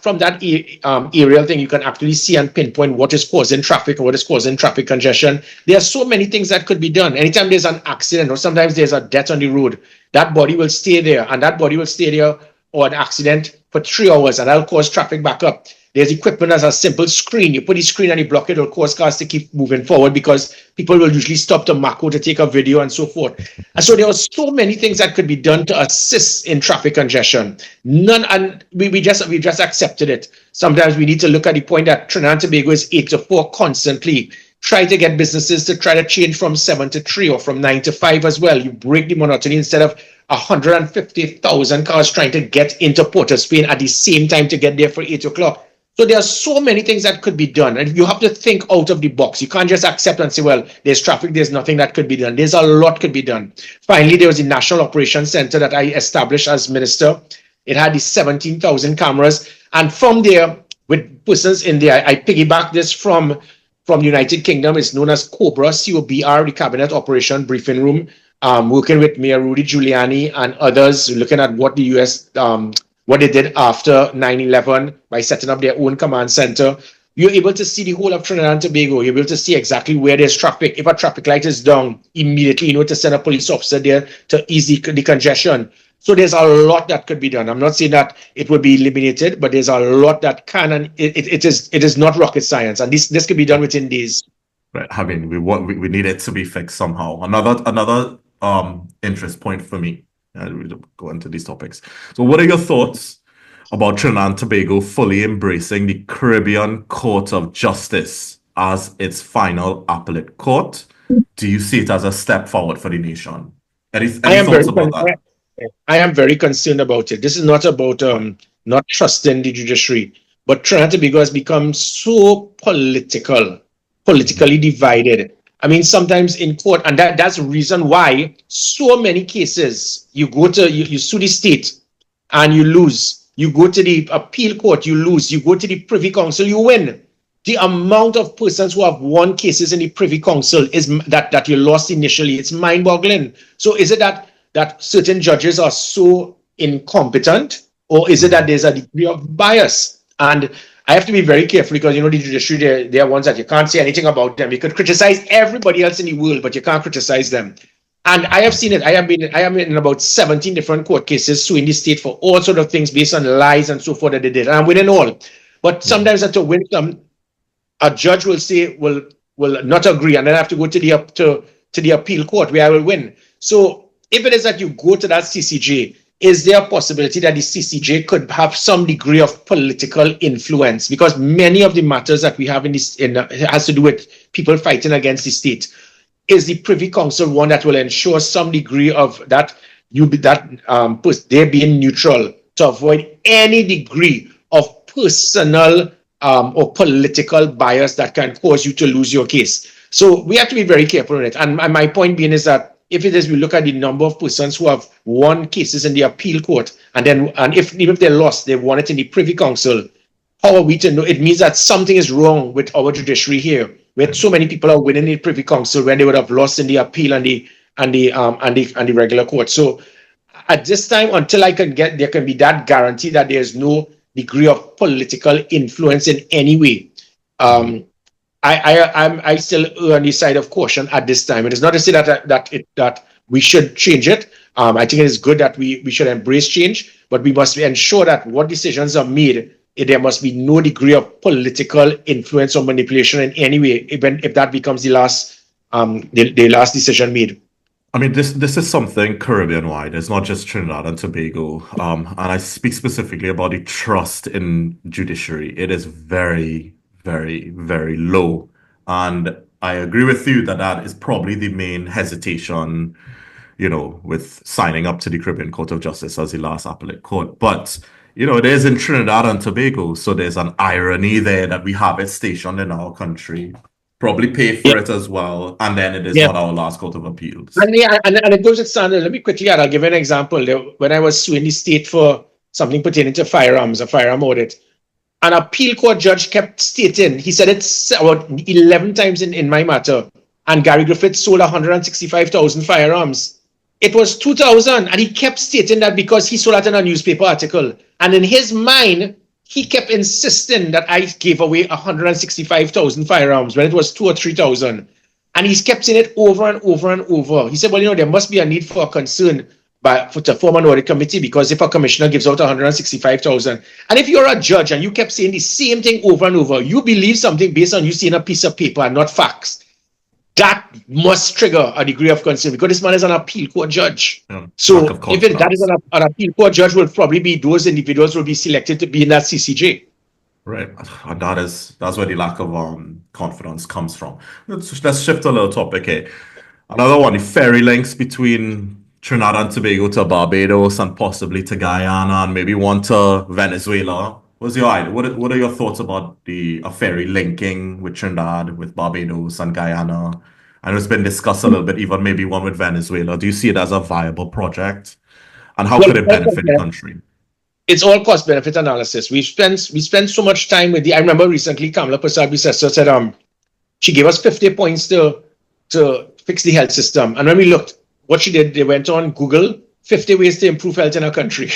[SPEAKER 2] aerial thing, you can actually see and pinpoint what is causing traffic and what is causing traffic congestion. There are so many things that could be done. Anytime there's an accident or sometimes there's a death on the road, that body will stay there, and that body will stay there or an accident for 3 hours, and that'll cause traffic back up. There's equipment as a simple screen. You put the screen and you block it, it'll cause cars to keep moving forward because people will usually stop to macro to take a video and so forth. And so there are so many things that could be done to assist in traffic congestion. None, and we just accepted it. Sometimes we need to look at the point that Trinidad and Tobago is 8 to 4 constantly. Try to get businesses to try to change from 7 to 3 or from 9 to 5 as well. You break the monotony instead of 150,000 cars trying to get into Port of Spain at the same time to get there for 8 o'clock. So there are so many things that could be done, and you have to think out of the box. You can't just accept and say, well, there's traffic, there's nothing that could be done. There's a lot could be done. Finally, there was the National Operations Center that I established as minister. It had the 17,000 cameras, and from there, with persons in there, I piggybacked this from the United Kingdom. It's known as COBRA, COBR, the Cabinet Operation Briefing Room. Working with Mayor Rudy Giuliani and others, looking at what the US, what they did after 9/11 by setting up their own command center. You're able to see the whole of Trinidad and Tobago. You're able to see exactly where there's traffic. If a traffic light is down, immediately you know to send a police officer there to ease the congestion. So there's a lot that could be done. I'm not saying that it would be eliminated, but there's a lot that can, and it is not rocket science. And this could be done within days.
[SPEAKER 1] Right. I mean, we need it to be fixed somehow. Another interest point for me. We go into these topics. So, what are your thoughts about Trinidad and Tobago fully embracing the Caribbean Court of Justice as its final appellate court? Do you see it as a step forward for the nation? Any thoughts about that?
[SPEAKER 2] I am very concerned about it. This is not about not trusting the judiciary, but Trinidad and Tobago has become so politically divided. I mean, sometimes in court, and that's the reason why so many cases, you sue the state and you lose. You go to the appeal court, you lose. You go to the Privy Council, you win. The amount of persons who have won cases in the Privy Council is that you lost initially. It's mind-boggling. So is it that certain judges are so incompetent, or is it that there's a degree of bias? And I have to be very careful because, the judiciary, they are ones that you can't say anything about them. You could criticize everybody else in the world, but you can't criticize them. And I have seen it. I am in about 17 different court cases suing the state for all sort of things based on lies and so forth that they did. And I'm winning all. But sometimes to win some, a judge will say, will not agree, and then I have to go to the appeal court where I will win. So if it is that you go to that CCJ, is there a possibility that the CCJ could have some degree of political influence? Because many of the matters that we have has to do with people fighting against the state. Is the Privy Council one that will ensure some degree of that they're being neutral to avoid any degree of personal or political bias that can cause you to lose your case? So we have to be very careful on it. And my point being is that if it is, we look at the number of persons who have won cases in the appeal court, and even if they lost, they won it in the Privy Council. How are we to know? It means that something is wrong with our judiciary here, where so many people are winning the Privy Council when they would have lost in the appeal and the regular court. So at this time, until there can be that guarantee that there is no degree of political influence in any way, I still err on the side of caution at this time. It is not to say that we should change it. I think it is good that we should embrace change, but we must ensure that what decisions are made, there must be no degree of political influence or manipulation in any way, even if that becomes the last decision made.
[SPEAKER 1] I mean, this is something Caribbean-wide. It's not just Trinidad and Tobago. And I speak specifically about the trust in judiciary. It is very, very, very low. And I agree with you that is probably the main hesitation, with signing up to the Caribbean Court of Justice as the last appellate court. But, it is in Trinidad and Tobago. So there's an irony there that we have it stationed in our country, probably pay for it as well, and then it is not our last court of appeals.
[SPEAKER 2] And it goes with standard. Let me quickly add, I'll give you an example. When I was suing the state for something pertaining to firearms, a firearm audit, an appeal court judge kept stating, he said it's about 11 times in my matter, and Gary Griffith sold 165,000 firearms. It was 2,000, and he kept stating that because he saw that in a newspaper article. And in his mind, he kept insisting that I gave away 165,000 firearms when it was 2,000 or 3,000. And he kept saying it over and over and over. He said, well, there must be a need for a concern to form an audit committee, because if a commissioner gives out 165,000, and if you're a judge and you kept saying the same thing over and over, you believe something based on you seeing a piece of paper and not facts, that must trigger a degree of concern, because this man is an appeal court judge. So if that is an appeal court judge, will probably be those individuals will be selected to be in that CCJ.
[SPEAKER 1] Right, and that's where the lack of confidence comes from. Let's shift a little topic here. Another one, the ferry links between Trinidad and Tobago to Barbados and possibly to Guyana and maybe one to Venezuela. What are your thoughts about a ferry linking with Trinidad, with Barbados and Guyana? I know it's been discussed a little bit, even maybe one with Venezuela. Do you see it as a viable project? And how could it benefit the country?
[SPEAKER 2] It's all cost benefit analysis. We spend so much time with I remember recently Kamala Prasad-Bissessar said she gave us 50 points to fix the health system. And when we looked, what she did, they went on Google 50 ways to improve health in our country.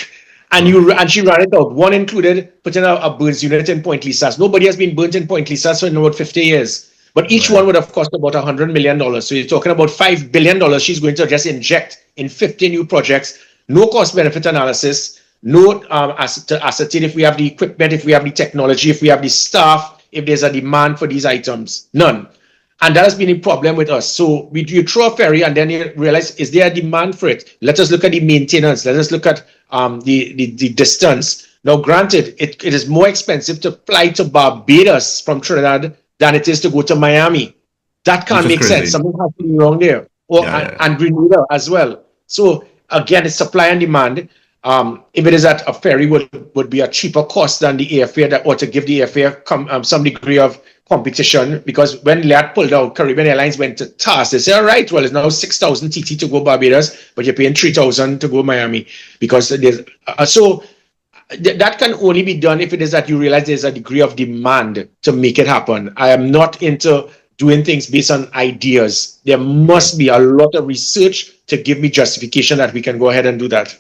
[SPEAKER 2] And she ran it out. One included putting a burns unit in Point Lisas. Nobody has been burnt in Point Lisas for about 50 years. But each one would have cost about $100 million. So you're talking about $5 billion she's going to just inject in 50 new projects. No cost benefit analysis. No to ascertain if we have the equipment, if we have the technology, if we have the staff, if there's a demand for these items. None. And that has been a problem with us. So you throw a ferry and then you realize, is there a demand for it? Let us look at the maintenance. Let us look at the distance. Now, granted, it is more expensive to fly to Barbados from Trinidad than it is to go to Miami. That can't make sense. Something has to be wrong there. And Grenada as well. So again, it's supply and demand. If it is that a ferry would be a cheaper cost than the airfare, or to give the airfare some degree of competition, because when Liat pulled out, Caribbean Airlines went to task. They said, all right, well, it's now 6,000 TT to go Barbados, but you're paying 3,000 to go Miami. Because there's, that can only be done if it is that you realize there's a degree of demand to make it happen. I am not into doing things based on ideas. There must be a lot of research to give me justification that we can go ahead and do that.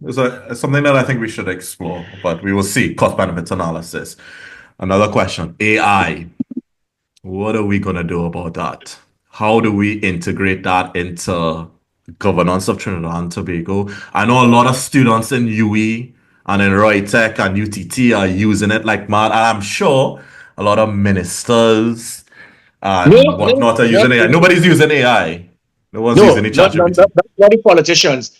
[SPEAKER 1] It's something that I think we should explore, but we will see. Cost benefits analysis. Another question, AI. What are we going to do about that? How do we integrate that into governance of Trinidad and Tobago? I know a lot of students in UE and in Roytech and UTT are using it like mad, and I'm sure a lot of ministers and whatnot are using AI. Nobody's using AI. No one's using it.
[SPEAKER 2] Not the politicians.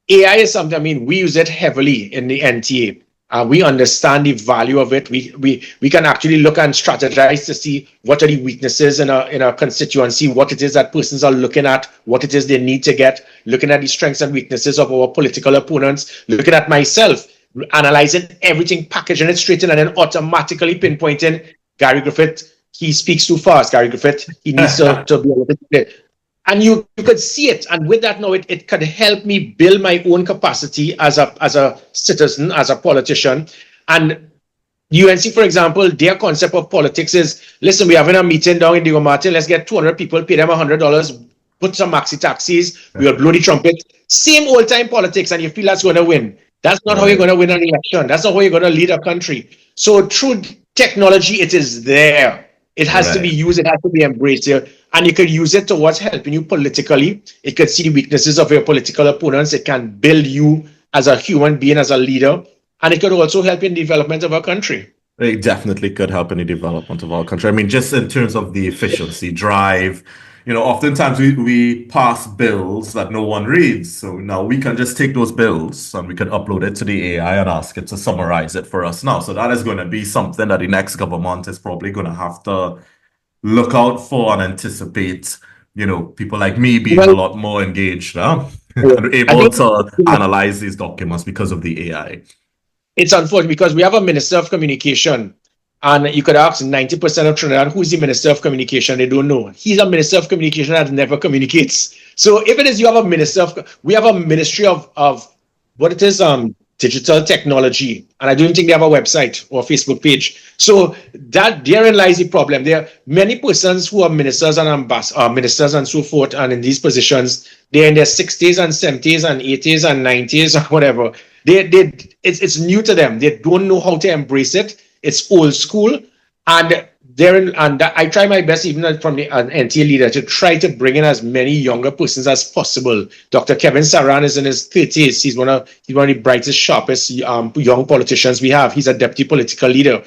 [SPEAKER 2] AI is something, I mean, we use it heavily in the NTA. We understand the value of it. We can actually look and strategize to see what are the weaknesses in our constituency, what it is that persons are looking at, what it is they need to get, looking at the strengths and weaknesses of our political opponents, looking at myself, analyzing everything, packaging it straight in, and then automatically pinpointing Gary Griffith. He speaks too fast, Gary Griffith. He needs to be a little bit. And you could see it, and with that now, it could help me build my own capacity as a citizen, as a politician. And UNC, for example, their concept of politics is, listen, we're having a meeting down in Diego Martin, let's get 200 people, pay them $100, put some maxi taxis, we'll blow the trumpet. Same old-time politics, and you feel that's going to win. That's not how you're going to win an election. That's not how you're going to lead a country. So through technology, it is there. It has to be used. It has to be embraced here. And you could use it towards helping you politically. It could see the weaknesses of your political opponents. It can build you as a human being, as a leader. And it could also help in the development of our country.
[SPEAKER 1] It definitely could help in the development of our country. I mean, just in terms of the efficiency drive, oftentimes we pass bills that no one reads. So now we can just take those bills and we can upload it to the AI and ask it to summarize it for us now. So that is going to be something that the next government is probably going to have to look out for and anticipate, people like me being a lot more engaged and able to analyze these documents because of the AI.
[SPEAKER 2] It's unfortunate because we have a Minister of Communication, and you could ask 90% of Trinidad, who's the Minister of Communication? They don't know. He's a Minister of Communication that never communicates. So if it is, you have a we have a Ministry of what it is, digital technology, and I don't think they have a website or a Facebook page. So that therein lies the problem. There are many persons who are ministers and ministers and so forth, and in these positions, they're in their 60s and 70s and 80s and 90s or whatever. It's new to them. They don't know how to embrace it. It's old school, and I try my best, even from the NTA leader, to try to bring in as many younger persons as possible. Dr. Kevin Saran is in his 30s. He's one of the brightest, sharpest young politicians we have. He's a deputy political leader.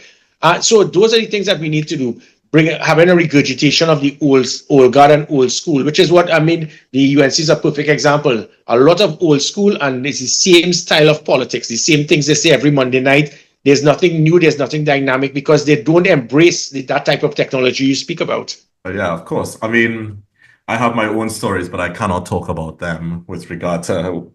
[SPEAKER 2] So those are the things that we need to do. Having a regurgitation of the old guard and old school, which is what I mean. The UNC is a perfect example. A lot of old school, and it's the same style of politics, the same things they say every Monday night. There's nothing new, there's nothing dynamic, because they don't embrace that type of technology you speak about.
[SPEAKER 1] Yeah, of course. I mean, I have my own stories, but I cannot talk about them with regard to,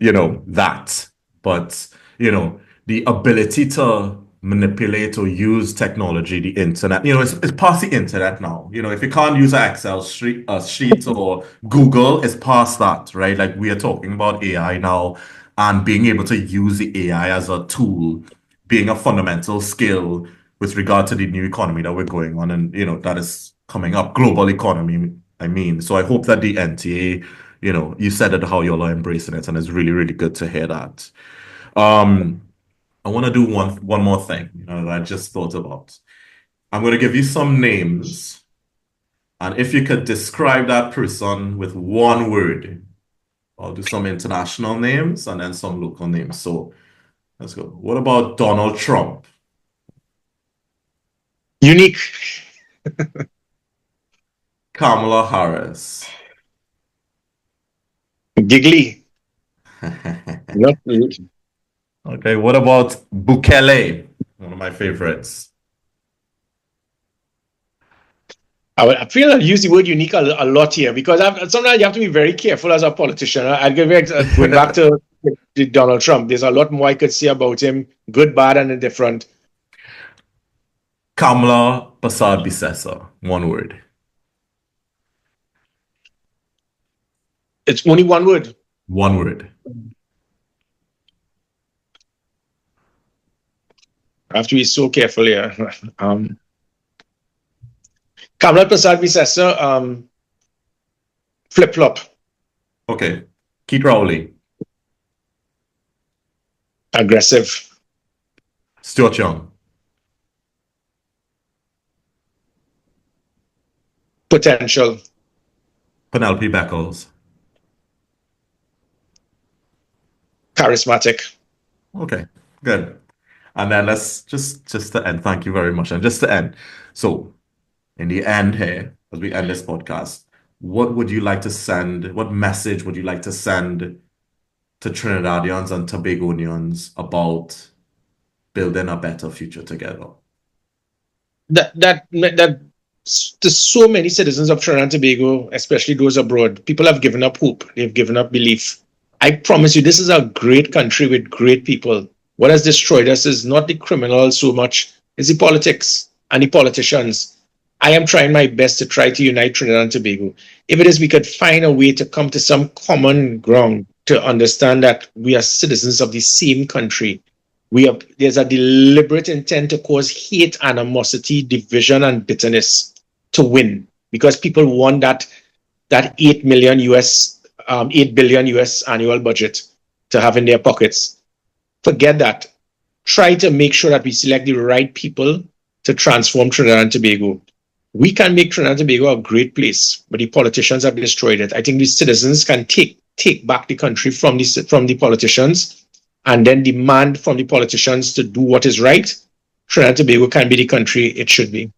[SPEAKER 1] that. But, the ability to manipulate or use technology, the internet, it's past the internet now. If you can't use an Excel sheet or Google, it's past that, right? Like, we are talking about AI now, and being able to use the AI as a tool being a fundamental skill with regard to the new economy that we're going on, and that is coming up, global economy, I mean. So I hope that the NTA, you said it how you're embracing it, and it's really, really good to hear that. I want to do one more thing, that I just thought about. I'm going to give you some names, and if you could describe that person with one word, I'll do some international names and then some local names. So let's go. What about Donald Trump?
[SPEAKER 2] Unique.
[SPEAKER 1] Kamala Harris.
[SPEAKER 2] Giggly.
[SPEAKER 1] Okay, what about Bukele? One of my favorites.
[SPEAKER 2] I feel I use the word unique a lot here, because sometimes you have to be very careful as a politician. I'll give you, going back to Donald Trump, there's a lot more I could say about him, good, bad, and indifferent.
[SPEAKER 1] Kamla Prasad Bisesa. One word.
[SPEAKER 2] It's only one word.
[SPEAKER 1] One word.
[SPEAKER 2] I have to be so careful here. Kamala Prasad Visesa, flip-flop,
[SPEAKER 1] Okay. Keith Rowley.
[SPEAKER 2] aggressive,
[SPEAKER 1] Stuart Young.
[SPEAKER 2] potential,
[SPEAKER 1] Penelope Beckles.
[SPEAKER 2] charismatic.
[SPEAKER 1] Okay. Good. And then let's just to end. Thank you very much. And just to end. So in the end here, as we end this podcast, what would you like to send? What message would you like to send to Trinidadians and Tobagonians about building a better future together?
[SPEAKER 2] That to so many citizens of Trinidad and Tobago, especially those abroad, people have given up hope. They've given up belief. I promise you, this is a great country with great people. What has destroyed us is not the criminals so much, it's the politics and the politicians. I am trying my best to try to unite Trinidad and Tobago. If it is, we could find a way to come to some common ground to understand that we are citizens of the same country. There's a deliberate intent to cause hate, animosity, division, and bitterness to win because people want that 8 billion US annual budget to have in their pockets. Forget that. Try to make sure that we select the right people to transform Trinidad and Tobago. We can make Trinidad and Tobago a great place, but the politicians have destroyed it. I think the citizens can take back the country from the politicians and then demand from the politicians to do what is right. Trinidad and Tobago can be the country it should be.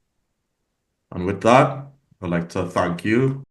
[SPEAKER 1] And with that, I'd like to thank you.